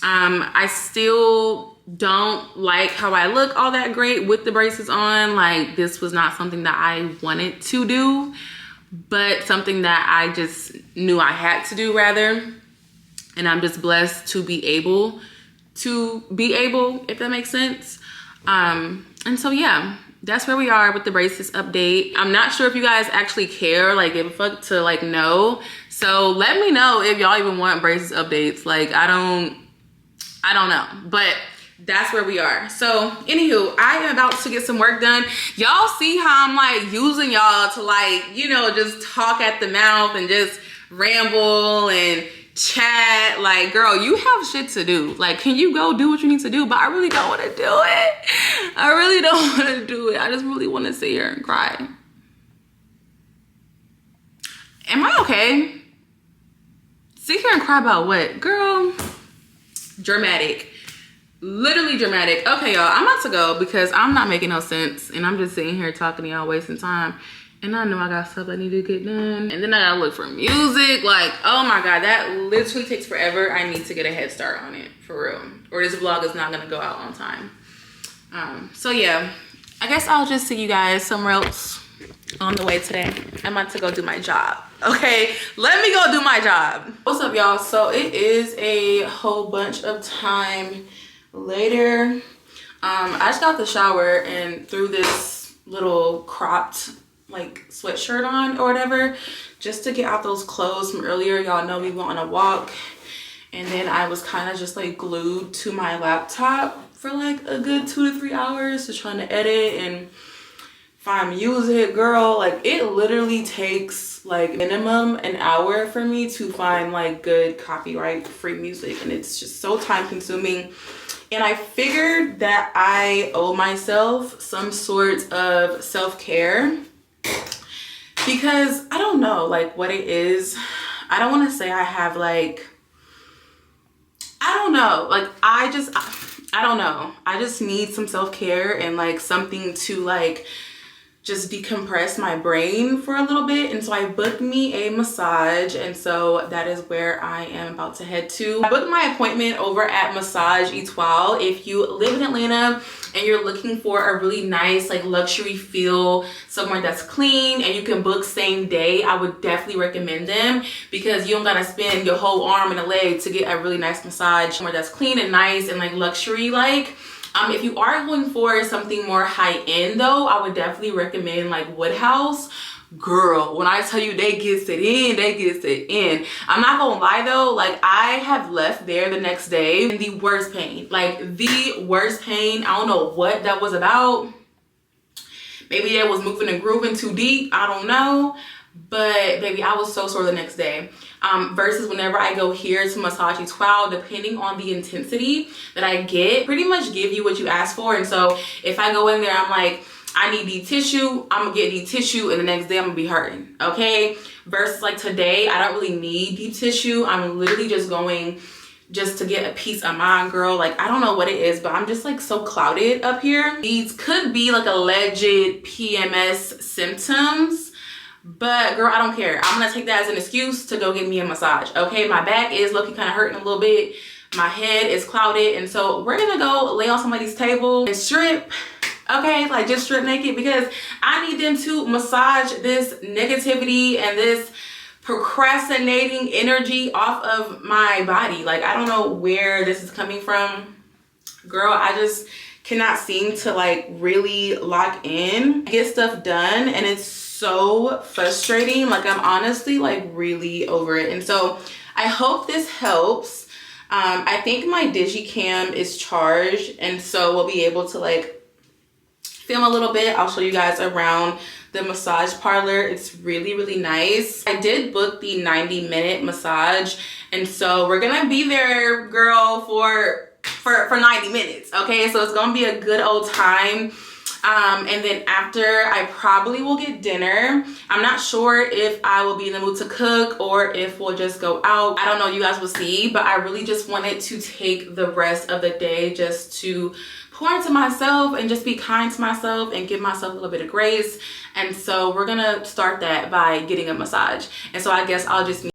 I still don't like how I look all that great with the braces on. Like, this was not something that I wanted to do, but something that I just knew I had to do, rather. And I'm just blessed to be able, if that makes sense. And so yeah, that's where we are with the braces update. I'm not sure if you guys actually care, like give a fuck to like know. So let me know if y'all even want braces updates. Like, I don't I don't know, but that's where we are. So anywho, I am about to get some work done. Y'all see how I'm like using y'all to like, you know, just talk at the mouth and just ramble and chat. Like, girl, you have shit to do. Like, can you go do what you need to do? But I really don't want to do it. I really don't want to do it. I just really want to sit here and cry. Am I okay? Sit here and cry about what? Girl, dramatic. Literally dramatic. Okay, y'all, I'm about to go because I'm not making no sense. And I'm just sitting here talking to y'all, wasting time. And I know I got stuff I need to get done. And then I gotta look for music. Like, oh my God, that literally takes forever. I need to get a head start on it, for real. Or this vlog is not gonna go out on time. So yeah, I guess I'll just see you guys somewhere else on the way today. I'm about to go do my job. Okay, let me go do my job. What's up, y'all? So it is a whole bunch of time later. I just got the shower and threw this little cropped like sweatshirt on or whatever, just to get out those clothes from earlier. Y'all know we went on a walk, and then I was kind of just like glued to my laptop for like a good 2 to 3 hours, just trying to edit and find music. Girl, like it literally takes like minimum an hour for me to find like good copyright free music, and it's just so time consuming. And I figured that I owe myself some sort of self-care, because I don't know like what it is. I don't want to say I have like, I don't know, like I don't know. I just need some self-care and like something to like just decompress my brain for a little bit. And so I booked me a massage, and so that is where I am about to head to. I booked my appointment over at Massage Etoile. If you live in Atlanta and you're looking for a really nice like luxury feel, somewhere that's clean and you can book same day, I would definitely recommend them, because you don't gotta spend your whole arm and a leg to get a really nice massage somewhere that's clean and nice and like luxury like. If you are going for something more high-end though, I would definitely recommend like Woodhouse. Girl, when I tell you they gets it in, they gets it in. I'm not gonna lie though, like I have left there the next day in the worst pain. Like the worst pain. I don't know what that was about. Maybe it was moving and grooving too deep. I don't know. But baby, I was so sore the next day. Versus whenever I go here to Massage Etoile, depending on the intensity that I get, pretty much give you what you ask for. And so if I go in there, I'm like, I need deep tissue, I'm gonna get deep tissue, and the next day I'm gonna be hurting, okay? Versus like today, I don't really need deep tissue. I'm literally just going just to get a peace of mind, girl. Like, I don't know what it is, but I'm just like so clouded up here. These could be like alleged PMS symptoms, but girl, I don't care. I'm gonna take that as an excuse to go get me a massage, okay? My back is looking kind of hurting a little bit. My head is clouded, and so we're gonna go lay on somebody's table and strip, okay? Like just strip naked, because I need them to massage this negativity and this procrastinating energy off of my body. Like, I don't know where this is coming from. Girl, I just cannot seem to like really lock in, get stuff done, and it's so frustrating. Like, I'm honestly like really over it. And so I hope this helps. I think my digicam is charged, and so we'll be able to like film a little bit. I'll show you guys around the massage parlor. It's really, really nice. I did book the 90-minute massage, and so we're gonna be there, girl, for 90 minutes, okay? So it's gonna be a good old time. And then after, I probably will get dinner. I'm not sure if I will be in the mood to cook or if we'll just go out. I don't know, you guys will see, but I really just wanted to take the rest of the day just to pour into myself and just be kind to myself and give myself a little bit of grace. And so we're gonna start that by getting a massage. And so I guess I'll just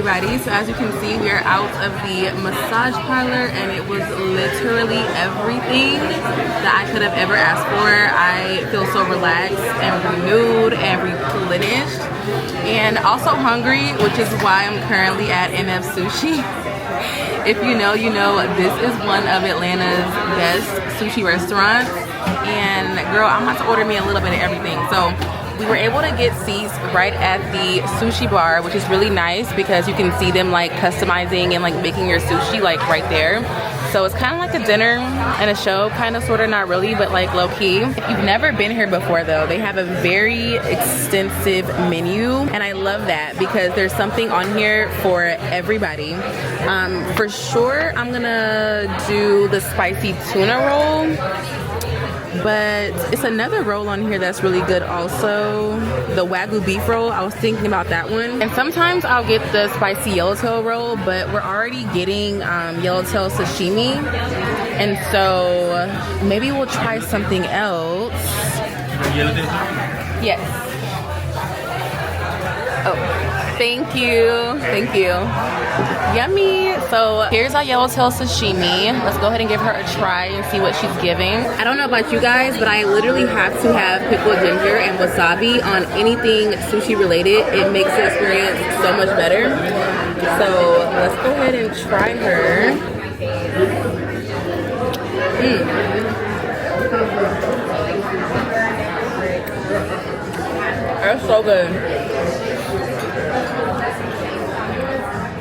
everybody. So as you can see, we are out of the massage parlor and it was literally everything that I could have ever asked for. I feel so relaxed and renewed and replenished and also hungry, which is why I'm currently at NF Sushi. If you know, you know, this is one of Atlanta's best sushi restaurants. And girl, I'm about to order me a little bit of everything. So we were able to get seats right at the sushi bar, which is really nice because you can see them like customizing and like making your sushi like right there. So it's kind of like a dinner and a show, kind of, sort of, not really, but like low key. If you've never been here before though, they have a very extensive menu and I love that because there's something on here for everybody. For sure, I'm gonna do the spicy tuna roll. But it's another roll on here that's really good also. The Wagyu beef roll, I was thinking about that one. And sometimes I'll get the spicy yellowtail roll, but we're already getting yellowtail sashimi. And so maybe we'll try something else. Yes. Oh, thank you. Thank you. Yummy. So here's our yellowtail sashimi. Let's go ahead and give her a try and see what she's giving. I don't know about you guys, but I literally have to have pickled ginger and wasabi on anything sushi related. It makes the experience so much better. So let's go ahead and try her. That's so good.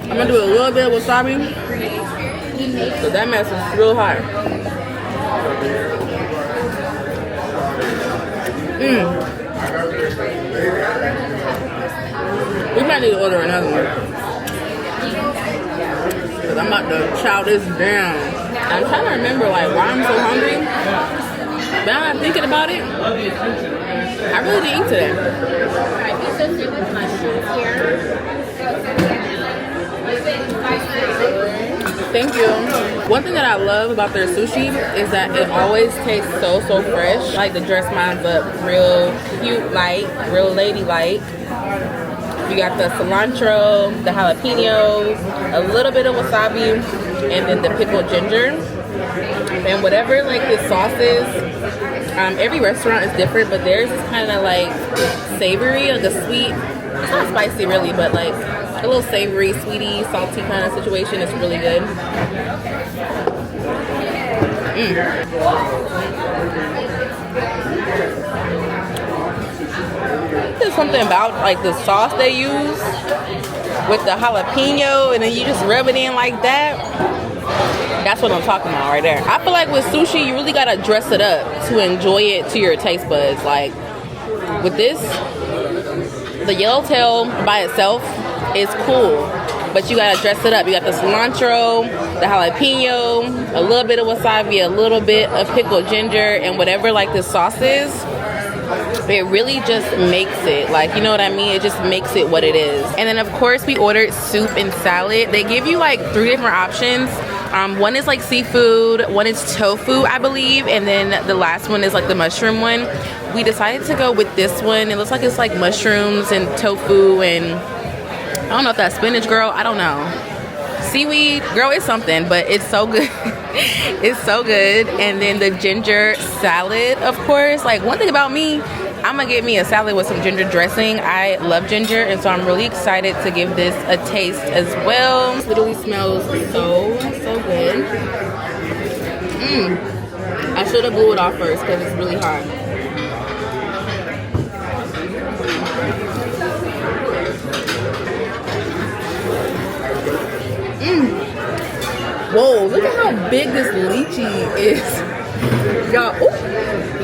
I'm gonna do a little bit of wasabi, so that mess is real hot. We might need to order another one, because I'm about to chow this down. I'm trying to remember like why I'm so hungry, but now I'm thinking about it, I really didn't eat today. Thank you. One thing that I love about their sushi is that it always tastes so fresh. Like the dress mines up real cute, light, real ladylike. You got the cilantro, the jalapeno, a little bit of wasabi, and then the pickled ginger. And whatever like the sauce is, every restaurant is different, but theirs is kind of like savory, like a sweet. It's not spicy really, but like a little savory, sweety, salty kind of situation. Is really good. There's something about like the sauce they use with the jalapeno, and then you just rub it in like that. That's what I'm talking about right there. I feel like with sushi, you really gotta dress it up to enjoy it to your taste buds. Like with this, the yellowtail by itself is cool, but you gotta dress it up. You got the cilantro, the jalapeno, a little bit of wasabi, a little bit of pickled ginger, and whatever like the sauce is, it really just makes it, like, you know what I mean? It just makes it what it is. And then of course we ordered soup and salad. They give you like 3 different options. One is like seafood, one is tofu, I believe, and then the last one is like the mushroom one. We decided to go with this one. It looks like it's like mushrooms and tofu and I don't know if that's spinach, girl. I don't know. Seaweed, girl, it's something, but it's so good. It's so good. And then the ginger salad, of course. Like one thing about me, I'm gonna get me a salad with some ginger dressing. I love ginger, and so I'm really excited to give this a taste as well. It literally smells so good. I should have blew it off first because it's really hot. Whoa, look at how big this lychee is. Y'all,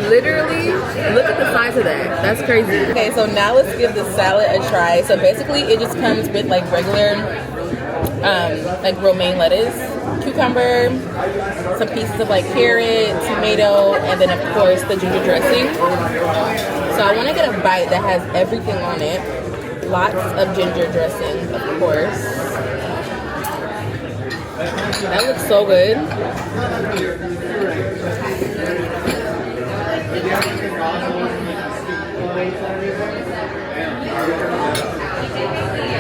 literally, look at the size of that. That's crazy. Okay, so now let's give the salad a try. So basically, it just comes with like regular, like romaine lettuce, cucumber, some pieces of like carrot, tomato, and then of course the ginger dressing. So I want to get a bite that has everything on it. Lots of ginger dressing, of course. That looks so good.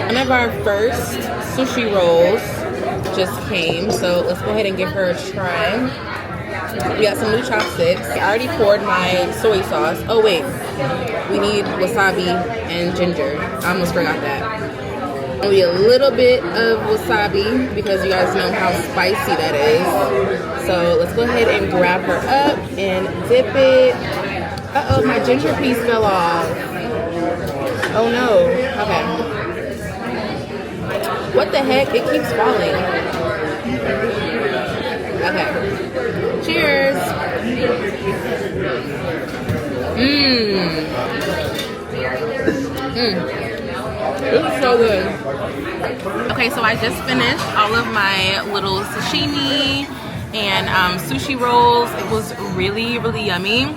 One of our first sushi rolls just came, so let's go ahead and give her a try. We got some new chopsticks. I already poured my soy sauce. Oh wait, we need wasabi and ginger. I almost forgot that. Only a little bit of wasabi because you guys know how spicy that is. So let's go ahead and grab her up and dip it. Uh-oh, my ginger piece fell off. Oh no. Okay. What the heck? It keeps falling. Okay. Cheers. This is so good. Okay, so I just finished all of my little sashimi and sushi rolls. It was really, really yummy.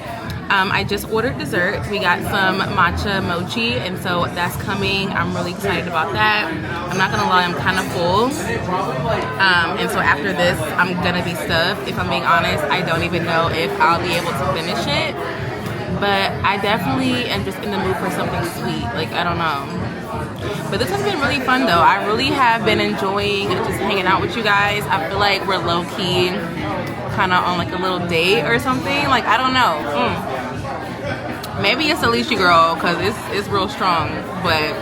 I just ordered dessert. We got some matcha mochi, and so that's coming. I'm really excited about that. I'm not gonna lie, I'm kind of full. And so after this, I'm gonna be stuffed. If I'm being honest, I don't even know if I'll be able to finish it. But I definitely am just in the mood for something sweet. Like, I don't know. But this has been really fun though. I really have been enjoying just hanging out with you guys. I feel like we're low-key kind of on like a little date or something. Like, I don't know. Maybe it's Alicia girl because it's real strong. But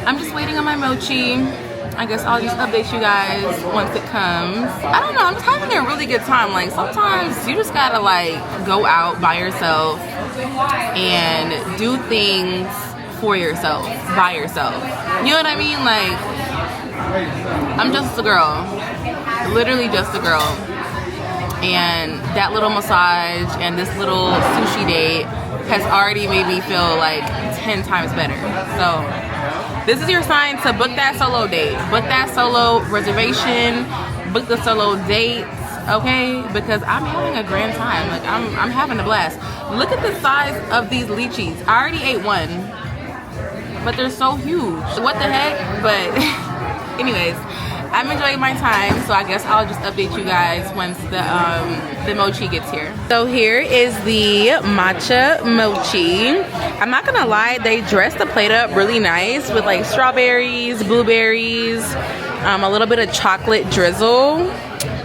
I'm just waiting on my mochi. I guess I'll just update you guys once it comes. I don't know, I'm just having a really good time. Like, sometimes you just gotta like go out by yourself and do things for yourself, by yourself. You know what I mean? Like, I'm just a girl, literally just a girl. And that little massage and this little sushi date has already made me feel like 10 times better. So this is your sign to book that solo date, book that solo reservation, book the solo dates, okay? Because I'm having a grand time. Like, I'm having a blast. Look at the size of these lychees. I already ate one, but they're so huge. What the heck? But anyways, I'm enjoying my time, so I guess I'll just update you guys once the mochi gets here. So here is the matcha mochi. I'm not gonna lie, they dressed the plate up really nice with like strawberries, blueberries, a little bit of chocolate drizzle,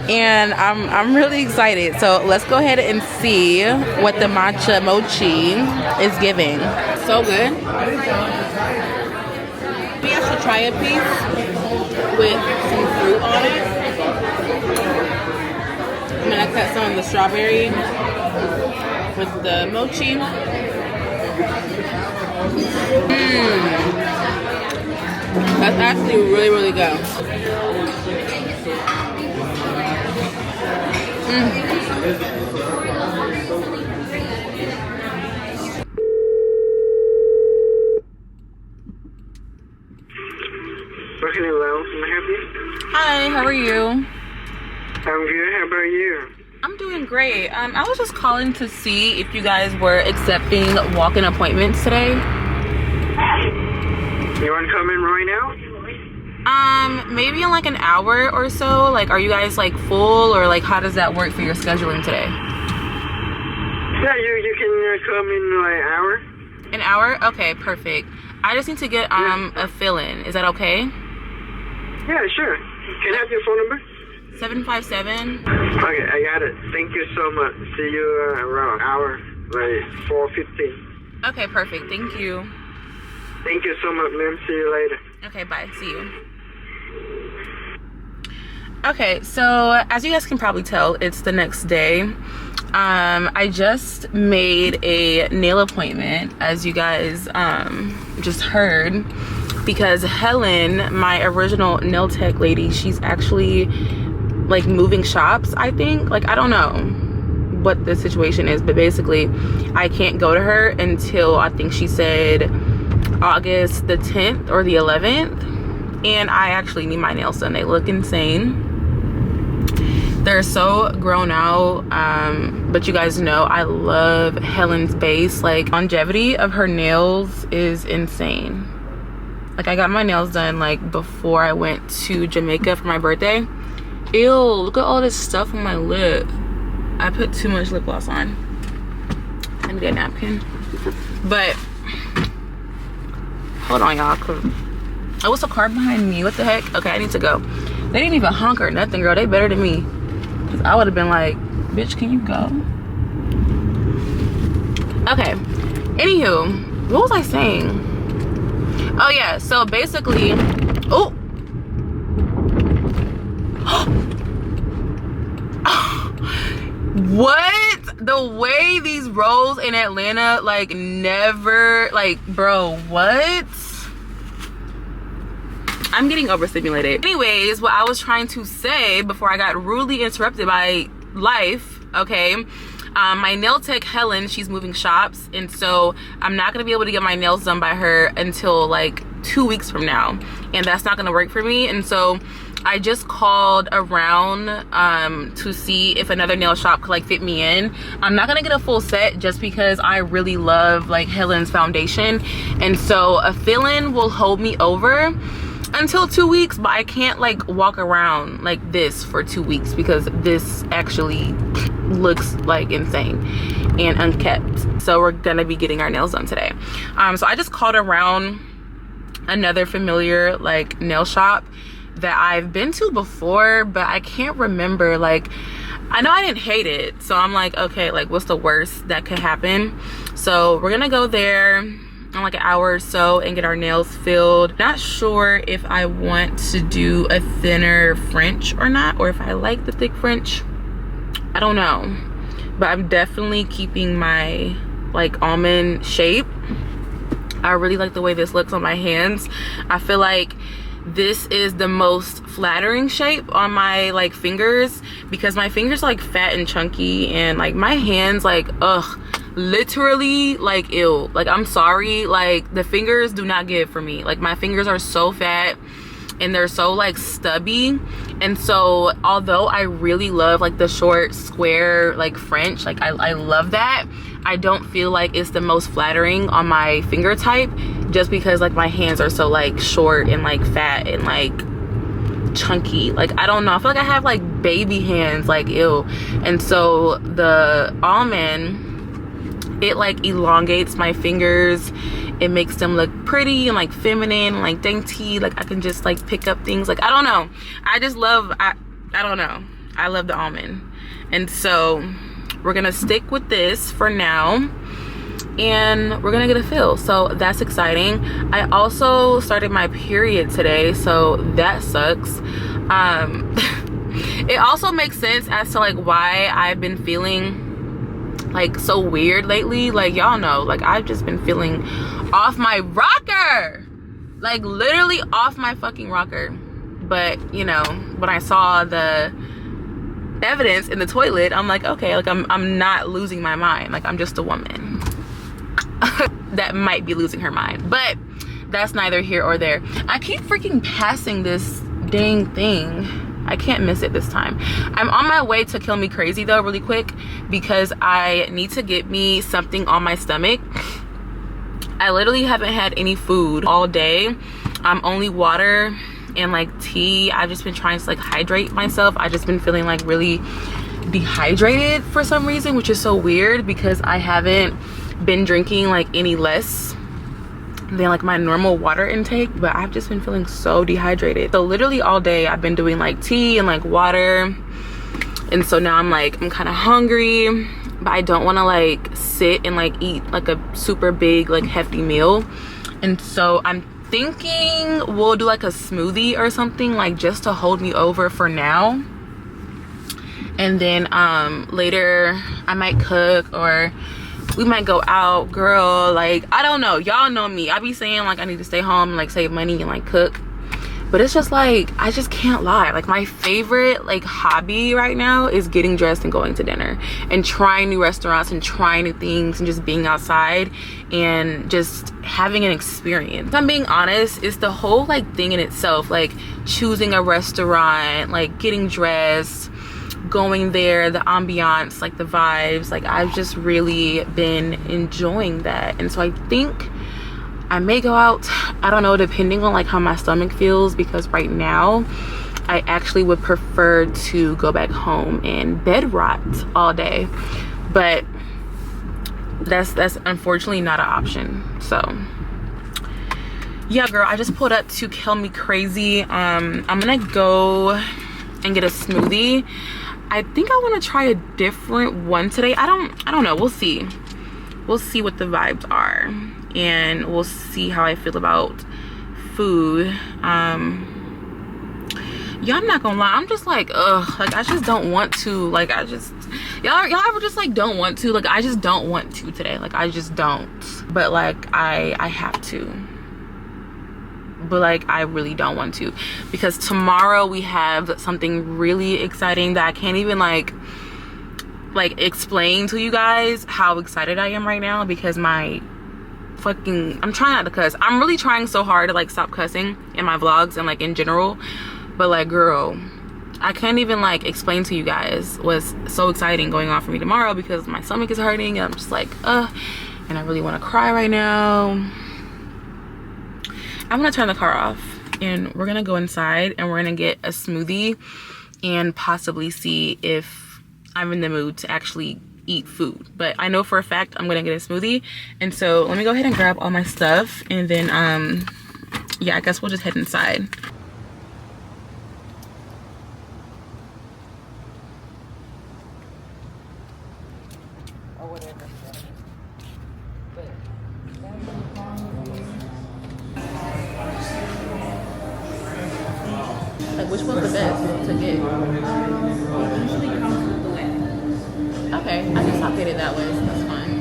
and I'm really excited. So let's go ahead and see what the matcha mochi is giving. So good. Maybe I should try a piece with some fruit on it. I'm gonna cut some of the strawberry with the mochi. That's actually really, really good. Hello, can I help you? Hi, how are you? I'm good, how about you? I'm doing great. I was just calling to see if you guys were accepting walk-in appointments today. You want to come in right now? Maybe in like an hour or so. Like, are you guys like full, or like how does that work for your scheduling today? Yeah, you can come in like an hour. An hour? Okay, perfect. I just need to get a fill-in. Is that okay? Yeah, sure. Can I have your phone number? 757. Okay, I got it. Thank you so much. See you around an hour, like 4:15. Okay, perfect. Thank you. Thank you so much, ma'am. See you later. Okay, bye. See you. Okay, so as you guys can probably tell, it's the next day. I just made a nail appointment, as you guys just heard, because Helen, my original nail tech lady, she's actually like moving shops, I think. Like, I don't know what the situation is, but basically I can't go to her until, I think she said August the 10th or the 11th, and I actually need my nails done. They look insane. They're so grown out, but you guys know I love Helen's base. Like, longevity of her nails is insane. Like, I got my nails done like before I went to Jamaica for my birthday. Ew, look at all this stuff on my lip. I put too much lip gloss on. I need a napkin. But Hold on, y'all. Oh, what's a car behind me? What the heck? Okay, I need to go. They didn't even honk or nothing, girl. They better than me. Cause I would have been like, bitch, can you go? Okay. Anywho, what was I saying? Oh yeah, so basically, oh. What? The way these rolls in Atlanta, like never, like, bro, what? I'm getting overstimulated. Anyways, what I was trying to say before I got rudely interrupted by life, okay? My nail tech, Helen, she's moving shops, and so I'm not gonna be able to get my nails done by her until like 2 weeks from now, and that's not gonna work for me. And so I just called around to see if another nail shop could like fit me in. I'm not gonna get a full set just because I really love like Helen's foundation, and so a fill-in will hold me over until 2 weeks, but I can't like walk around like this for 2 weeks because this actually looks like insane and unkept. So we're gonna be getting our nails done today. So I just called around another familiar like nail shop that I've been to before, but I can't remember. Like, I know I didn't hate it, so I'm like, okay, like what's the worst that could happen? So we're gonna go there in like an hour or so and get our nails filled. Not sure if I want to do a thinner French or not, or if I like the thick French. I don't know, but I'm definitely keeping my like almond shape. I really like the way this looks on my hands. I feel like this is the most flattering shape on my like fingers, because my fingers are like fat and chunky, and like my hands, like, ugh, literally like ew. Like, I'm sorry, like the fingers do not give for me. Like my fingers are so fat and they're so like stubby, and so although I really love like the short square like French, like I love that, I don't feel like it's the most flattering on my finger type, just because like my hands are so like short and like fat and like chunky. Like, I don't know, I feel like I have like baby hands, like ew. And so the almond, it like elongates my fingers, it makes them look pretty and like feminine and like dainty. Like I can just like pick up things. Like, I don't know, I just love, I don't know, I love the almond. And so we're gonna stick with this for now, and we're gonna get a fill, so that's exciting. I also started my period today, so that sucks. It also makes sense as to like why I've been feeling like so weird lately. Like, y'all know, like I've just been feeling off my rocker, like literally off my fucking rocker. But you know, when I saw the evidence in the toilet, I'm like, okay, like I'm not losing my mind. Like, I'm just a woman that might be losing her mind, but that's neither here or there. I keep freaking passing this dang thing. I can't miss it this time. I'm on my way to Kill Me Crazy though, really quick, because I need to get me something on my stomach. I literally haven't had any food all day. Only water and like tea. I've just been trying to like hydrate myself. I've just been feeling like really dehydrated for some reason, which is so weird because I haven't been drinking like any less than like my normal water intake, but I've just been feeling so dehydrated. So literally all day I've been doing like tea and like water, and so now I'm kind of hungry, but I don't want to like sit and like eat like a super big like hefty meal. And so I'm thinking we'll do like a smoothie or something, like just to hold me over for now, and then later I might cook, or we might go out, girl. Like, I don't know, y'all know me, I be saying like I need to stay home and like save money and like cook, but it's just like, I just can't lie, like my favorite like hobby right now is getting dressed and going to dinner and trying new restaurants and trying new things and just being outside and just having an experience. If I'm being honest, it's the whole like thing in itself, like choosing a restaurant, like getting dressed, going there, the ambiance, like the vibes. Like, I've just really been enjoying that. And so I think I may go out, I don't know, depending on like how my stomach feels, because right now I actually would prefer to go back home and bed rot all day, but that's unfortunately not an option. So yeah, girl, I just pulled up to Kill Me Crazy. I'm gonna go and get a smoothie. I think I want to try a different one today. I don't know. We'll see. We'll see what the vibes are, and we'll see how I feel about food. Yeah, I'm not gonna lie, I'm just like, ugh, like I just don't want to, like I just, y'all ever just like don't want to, like I just don't want to today, like I just don't, but like I have to, but like I really don't want to, because tomorrow we have something really exciting that I can't even like explain to you guys how excited I am right now, because my fucking, I'm trying not to cuss, I'm really trying so hard to like stop cussing in my vlogs and like in general. But like, girl, I can't even like explain to you guys what's so exciting going on for me tomorrow, because my stomach is hurting and I'm just like, and I really want to cry right now. I'm gonna turn the car off and we're gonna go inside and we're gonna get a smoothie and possibly see if I'm in the mood to actually eat food. But I know for a fact I'm gonna get a smoothie, and so let me go ahead and grab all my stuff, and then yeah, I guess we'll just head inside. Like, which one's the best to get? Usually comes with the way. Okay, I just sauteed it that way, so that's fine.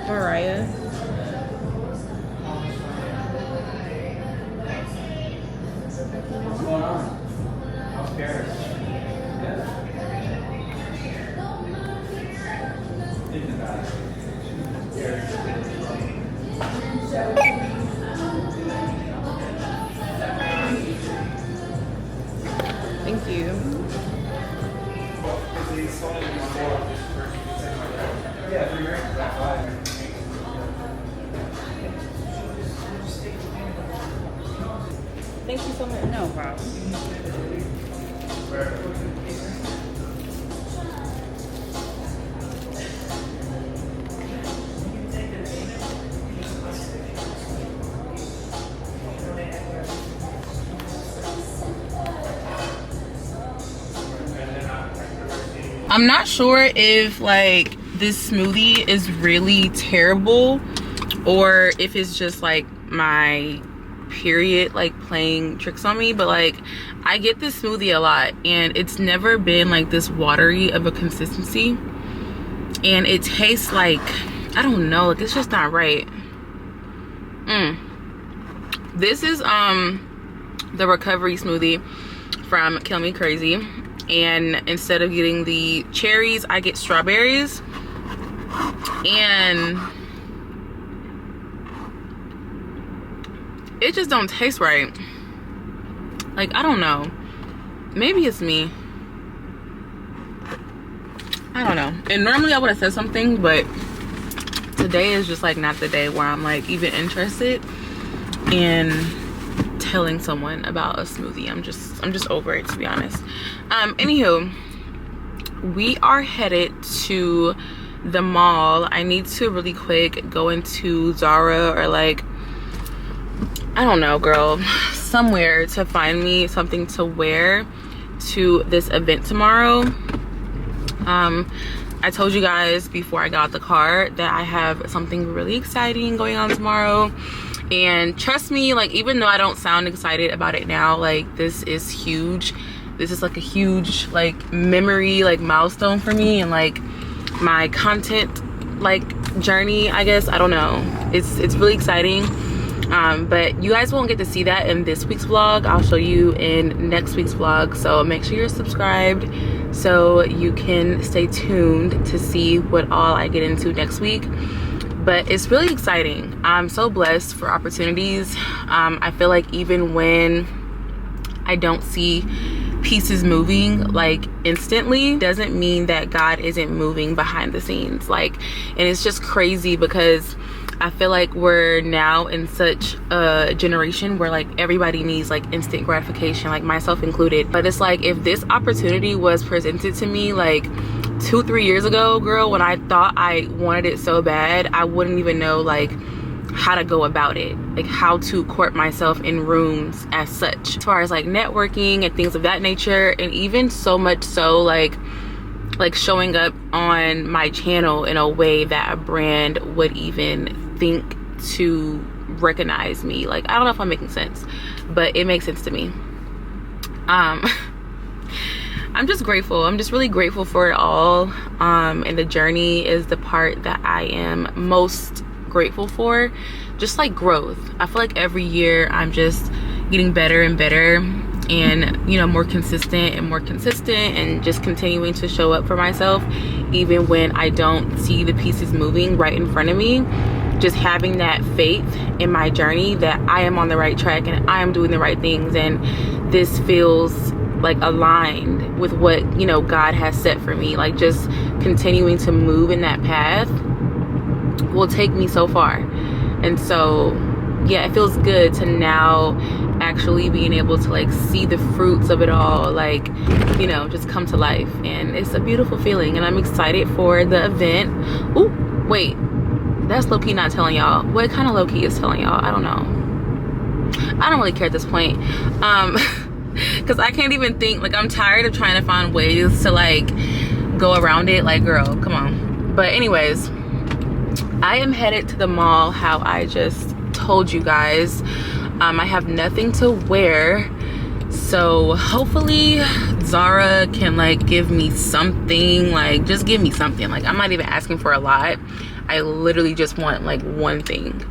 Mariah. What's going on? Upstairs. Thank you. Thank you so much. No problem. I'm not sure if like this smoothie is really terrible or if it's just like my period like playing tricks on me, but like I get this smoothie a lot and it's never been like this watery of a consistency, and it tastes like, I don't know, like it's just not right. This is the recovery smoothie from Kill Me Crazy, and instead of getting the cherries I get strawberries, and it just don't taste right. Like, I don't know, maybe it's me, I don't know. And normally I would have said something, but today is just like not the day where I'm like even interested in telling someone about a smoothie. I'm just over it, to be honest. Anywho, we are headed to the mall. I need to really quick go into Zara or like, I don't know, girl, somewhere to find me something to wear to this event tomorrow. I told you guys before I got out the car that I have something really exciting going on tomorrow, and trust me, like even though I don't sound excited about it now, like this is huge. This is like a huge like memory, like milestone for me, and like my content like journey, I guess. I don't know, it's really exciting. But you guys won't get to see that in this week's vlog. I'll show you in next week's vlog, so make sure you're subscribed so you can stay tuned to see what all I get into next week. But it's really exciting. I'm so blessed for opportunities. I feel like even when I don't see pieces moving like instantly, doesn't mean that God isn't moving behind the scenes. Like, and it's just crazy because I feel like we're now in such a generation where like everybody needs like instant gratification, like myself included. But it's like, if this opportunity was presented to me like 2-3 years ago, girl, when I thought I wanted it so bad, I wouldn't even know like how to go about it, like how to court myself in rooms as such, as far as like networking and things of that nature. And even so much so like showing up on my channel in a way that a brand would even think to recognize me. Like, I don't know if I'm making sense, but it makes sense to me. I'm just grateful. I'm just really grateful for it all. And the journey is the part that I am most grateful for. Just like growth. I feel like every year I'm just getting better and better, and you know, more consistent and just continuing to show up for myself even when I don't see the pieces moving right in front of me. Just having that faith in my journey that I am on the right track and I am doing the right things, and this feels like aligned with what, you know, God has set for me. Like, just continuing to move in that path will take me so far. And so yeah, it feels good to now actually being able to like see the fruits of it all, like, you know, just come to life. And it's a beautiful feeling, and I'm excited for the event. Oh wait, that's low-key not telling y'all. What kind of low-key is telling y'all? I don't know. I don't really care at this point, because I can't even think. Like, I'm tired of trying to find ways to like go around it. Like, girl, come on. But anyways, I am headed to the mall, how I just told you guys. I have nothing to wear, so hopefully Zara can like give me something. Like, just give me something. Like, I'm not even asking for a lot. I literally just want like one thing,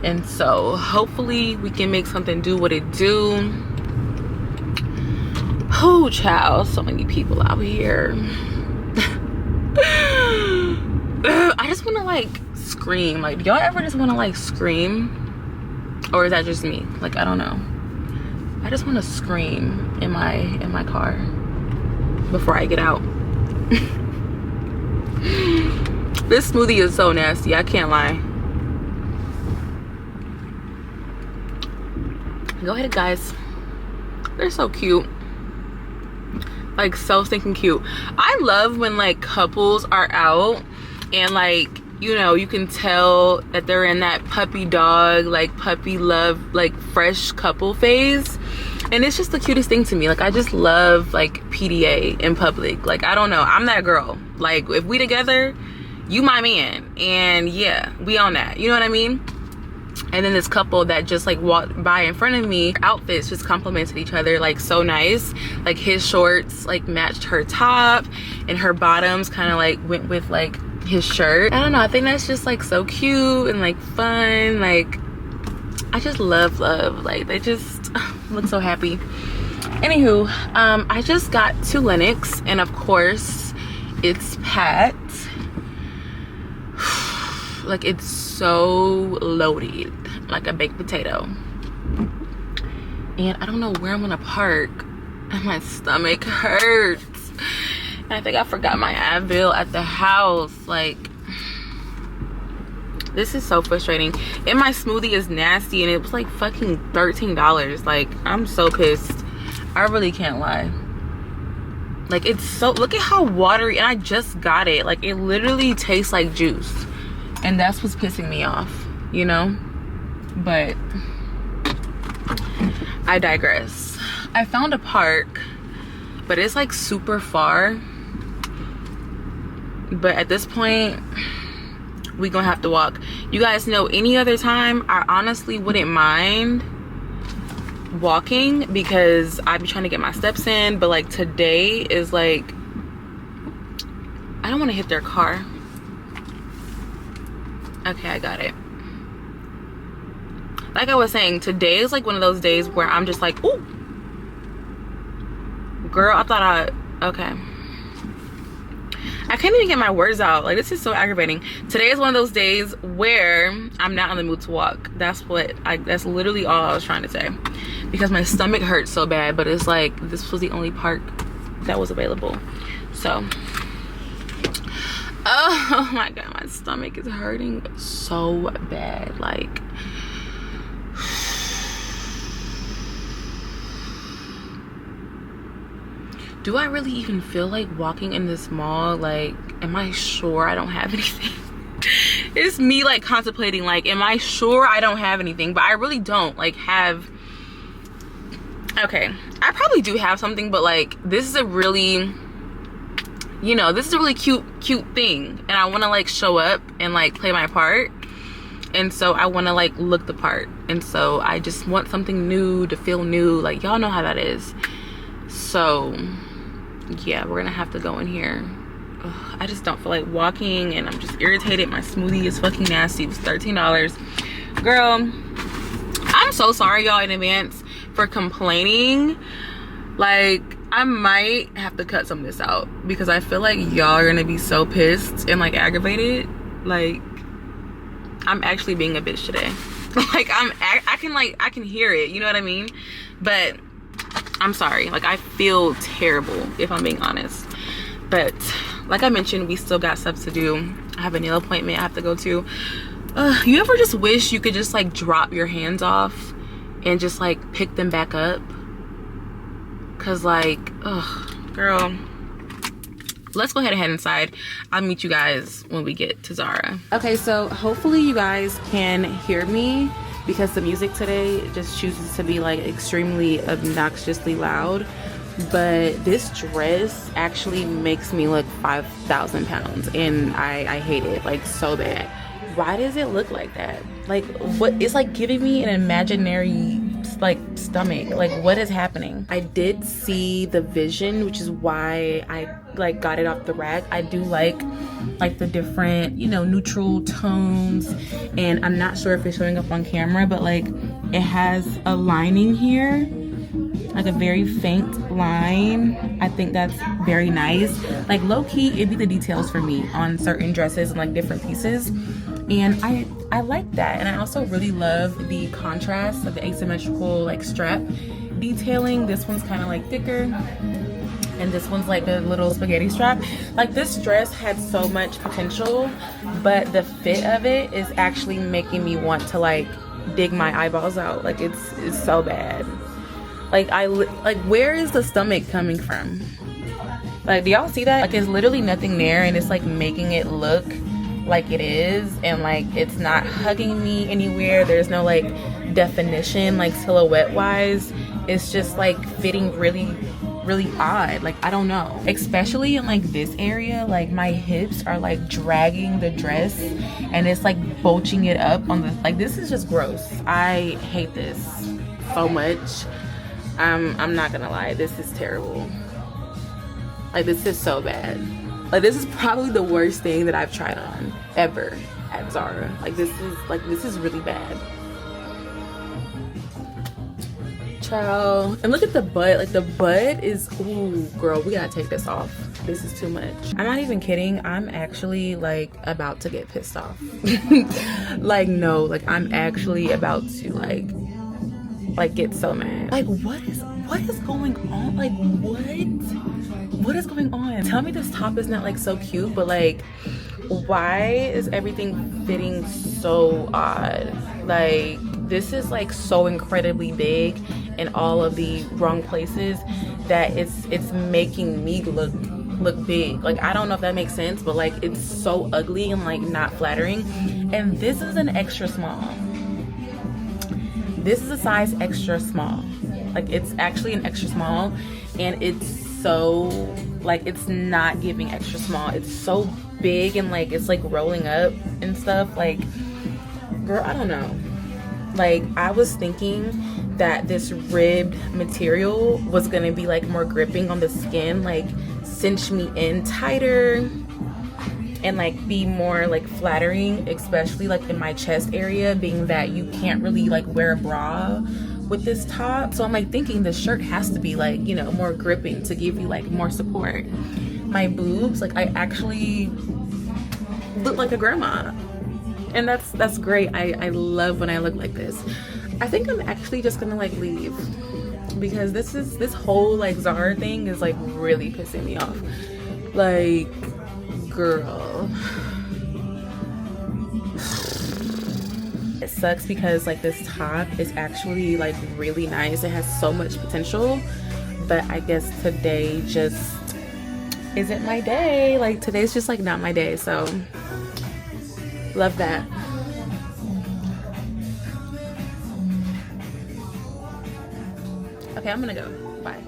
and so hopefully we can make something do what it do. Oh child, so many people out here. I just want to like scream. Like, do y'all ever just want to like scream? Or is that just me? Like, I don't know. I just want to scream in my car before I get out. This smoothie is so nasty, I can't lie. Go ahead, guys. They're so cute. Like, so stinking cute. I love when like couples are out and like, you know, you can tell that they're in that puppy dog, like puppy love, like fresh couple phase. And it's just the cutest thing to me. Like, I just love like PDA in public. Like, I don't know, I'm that girl. Like, if we together, you my man, and yeah, we on that, you know what I mean? And then this couple that just like walked by in front of me, outfits just complemented each other like so nice. Like, his shorts like matched her top, and her bottoms kind of like went with like his shirt. I don't know, I think that's just like so cute and like fun. Like, I just love like, they just look so happy. Anywho, I just got to Lenox, and of course it's packed. Like, it's so loaded like a baked potato, and I don't know where I'm gonna park, and my stomach hurts. And I think I forgot my Advil at the house. Like, this is so frustrating. And my smoothie is nasty, and it was like fucking $13. Like, I'm so pissed. I really can't lie. Like, it's so, look at how watery, and I just got it. Like, it literally tastes like juice, and that's what's pissing me off, you know? But I digress. I found a park, but it's like super far. But at this point, we gonna have to walk. You guys know, any other time I honestly wouldn't mind walking because I'd be trying to get my steps in, but like today is like, I don't want to hit their car. Okay, I got it. Like I was saying, today is like one of those days where I'm just like, ooh, girl, I thought okay, I can't even get my words out. Like, this is so aggravating. Today is one of those days where I'm not in the mood to walk. That's literally all I was trying to say, because my stomach hurts so bad. But it's like, this was the only park that was available. So Oh my god, my stomach is hurting so bad. Like, do I really even feel like walking in this mall? Like, am I sure I don't have anything? It's me like contemplating, like, am I sure I don't have anything? But I really don't like have. Okay, I probably do have something, but like, this is a really, you know, this is a really cute thing, and I want to like show up and like play my part, and so I want to like look the part, and so I just want something new to feel new. Like, y'all know how that is. So yeah, we're gonna have to go in here. Ugh, I just don't feel like walking, and I'm just irritated. My smoothie is fucking nasty. It was $13. Girl, I'm so sorry y'all in advance for complaining. Like, I might have to cut some of this out because I feel like y'all are gonna be so pissed and like aggravated. Like, I'm actually being a bitch today. Like, I can hear it, you know what I mean? But I'm sorry, like, I feel terrible if I'm being honest. But like I mentioned, we still got stuff to do. I have a nail appointment I have to go to. You ever just wish you could just like drop your hands off and just like pick them back up? Cause like, ugh, girl, let's go ahead and head inside. I'll meet you guys when we get to Zara. Okay, so hopefully you guys can hear me because the music today just chooses to be like extremely obnoxiously loud. But this dress actually makes me look 5,000 pounds, and I hate it like so bad. Why does it look like that? Like, what? It's like giving me an imaginary like stomach. Like, what is happening? I did see the vision, which is why I like got it off the rack. I do like the different, you know, neutral tones, and I'm not sure if it's showing up on camera, but like it has a lining here, like a very faint line. I think that's very nice. Like, low-key, it'd be the details for me on certain dresses and like different pieces, and I like that. And I also really love the contrast of the asymmetrical like strap detailing. This one's kind of like thicker, and this one's like a little spaghetti strap. Like, this dress had so much potential, but the fit of it is actually making me want to like dig my eyeballs out. Like, it's so bad. Like, where is the stomach coming from? Like, do y'all see that? Like, there's literally nothing there, and it's like making it look like it is, and like it's not hugging me anywhere. There's no like definition, like silhouette wise. It's just like fitting really odd. Like, I don't know, especially in like this area. Like, my hips are like dragging the dress, and it's like bulging it up on the, like, this is just gross. I hate this so much. I'm not gonna lie, this is terrible. Like, this is so bad. Like, this is probably the worst thing that I've tried on ever at Zara. Like, this is really bad. Child. And look at the butt. Like, the butt is, ooh, girl, we gotta take this off. This is too much. I'm not even kidding. I'm actually like about to get pissed off. Like, no, like, I'm actually about to like get so mad. Like, what is going on? Like, what is going on? Tell me this top is not like so cute, but like, why is everything fitting so odd? Like, this is like so incredibly big in all of the wrong places that it's making me look big. Like, I don't know if that makes sense, but like, it's so ugly and like not flattering. And this is an extra small. This is a size extra small. Like, it's actually an extra small, and it's so like, it's not giving extra small. It's so big, and like it's like rolling up and stuff. Like, girl, I don't know. Like, I was thinking that this ribbed material was gonna be like more gripping on the skin, like cinch me in tighter and like be more like flattering, especially like in my chest area, being that you can't really like wear a bra with this top. So I'm like thinking the shirt has to be like, you know, more gripping to give you like more support. My boobs, like, I actually look like a grandma, and that's great. I love when I look like this. I think I'm actually just gonna like leave, because this whole like Zara thing is like really pissing me off. Like, Girl. It sucks because like this top is actually like really nice. It has so much potential, but I guess today just isn't my day. Like today's just like not my day. So love that. Okay, I'm gonna go. Bye.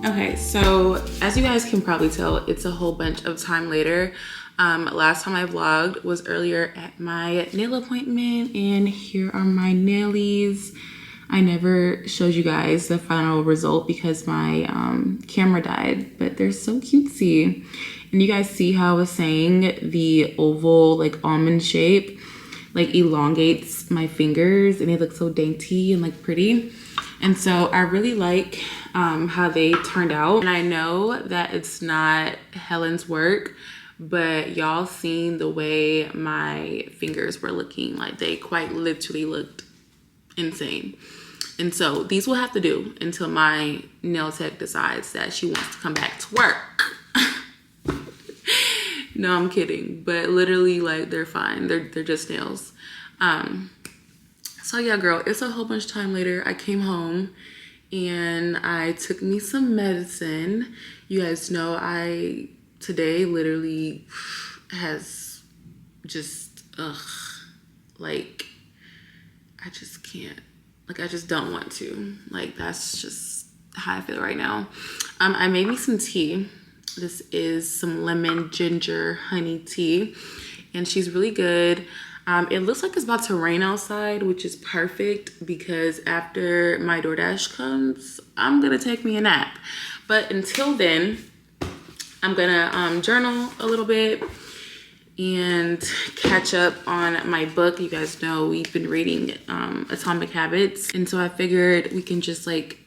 Okay, so as you guys can probably tell, it's a whole bunch of time later. Last time I vlogged was earlier at my nail appointment, and here are my nailies. I never showed you guys the final result because my camera died, but they're so cutesy. And you guys see how I was saying the oval like almond shape like elongates my fingers and they look so dainty and like pretty. And so I really like how they turned out. And I know that it's not Helen's work, but y'all seen the way my fingers were looking. Like they quite literally looked insane. And so these will have to do until my nail tech decides that she wants to come back to work. No, I'm kidding. But literally, like, they're fine. They're just nails. So yeah, girl, it's a whole bunch of time later. I came home and I took me some medicine. You guys know today literally has just, like, I just can't. Like, I just don't want to. Like, that's just how I feel right now. I made me some tea. This is some lemon ginger honey tea. And she's really good. It looks like it's about to rain outside, which is perfect because after my DoorDash comes, I'm going to take me a nap. But until then, I'm going to journal a little bit and catch up on my book. You guys know we've been reading Atomic Habits. And so I figured we can just like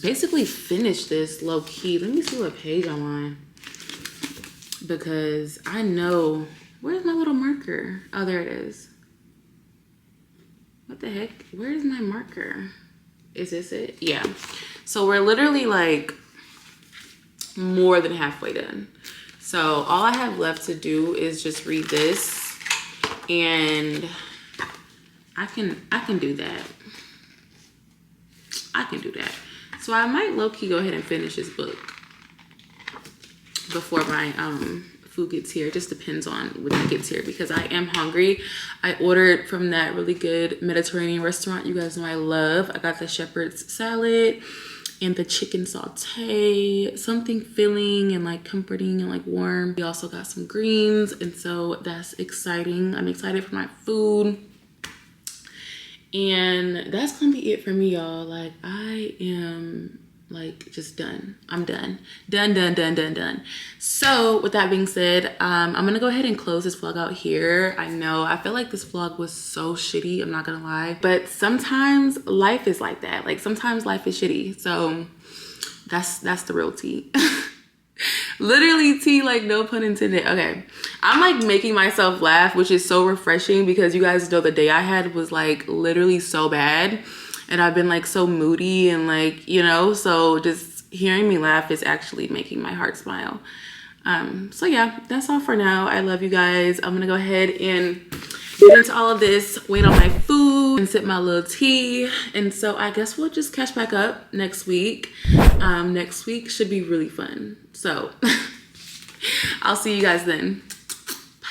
basically finish this low key. Let me see what page I'm on. Because I know, where's my little marker? Oh, there it is. What the heck? Where is my marker? Is this it? Yeah. So we're literally like more than halfway done. So all I have left to do is just read this, and I can do that. I can do that. So I might low-key go ahead and finish this book before my food gets here. It just depends on when it gets here because I am hungry. I ordered from that really good Mediterranean restaurant you guys know I love. I got the shepherd's salad and the chicken saute, something filling and like comforting and like warm. We also got some greens, and so that's exciting. I'm excited for my food. And that's gonna be it for me, y'all. Like, I am like just done. I'm done. Done. So with that being said, I'm gonna go ahead and close this vlog out here. I feel like this vlog was so shitty, I'm not gonna lie, but sometimes life is like that. Like sometimes life is shitty. So that's the real tea. Literally tea, like no pun intended. Okay, I'm like making myself laugh, which is so refreshing because you guys know the day I had was like literally so bad, and I've been like so moody and like, you know, so just hearing me laugh is actually making my heart smile. So yeah, that's all for now. I love you guys. I'm gonna go ahead and get into all of this, wait on my food, and sip my little tea. And so I guess we'll just catch back up next week. Next week should be really fun. So I'll see you guys then. Bye.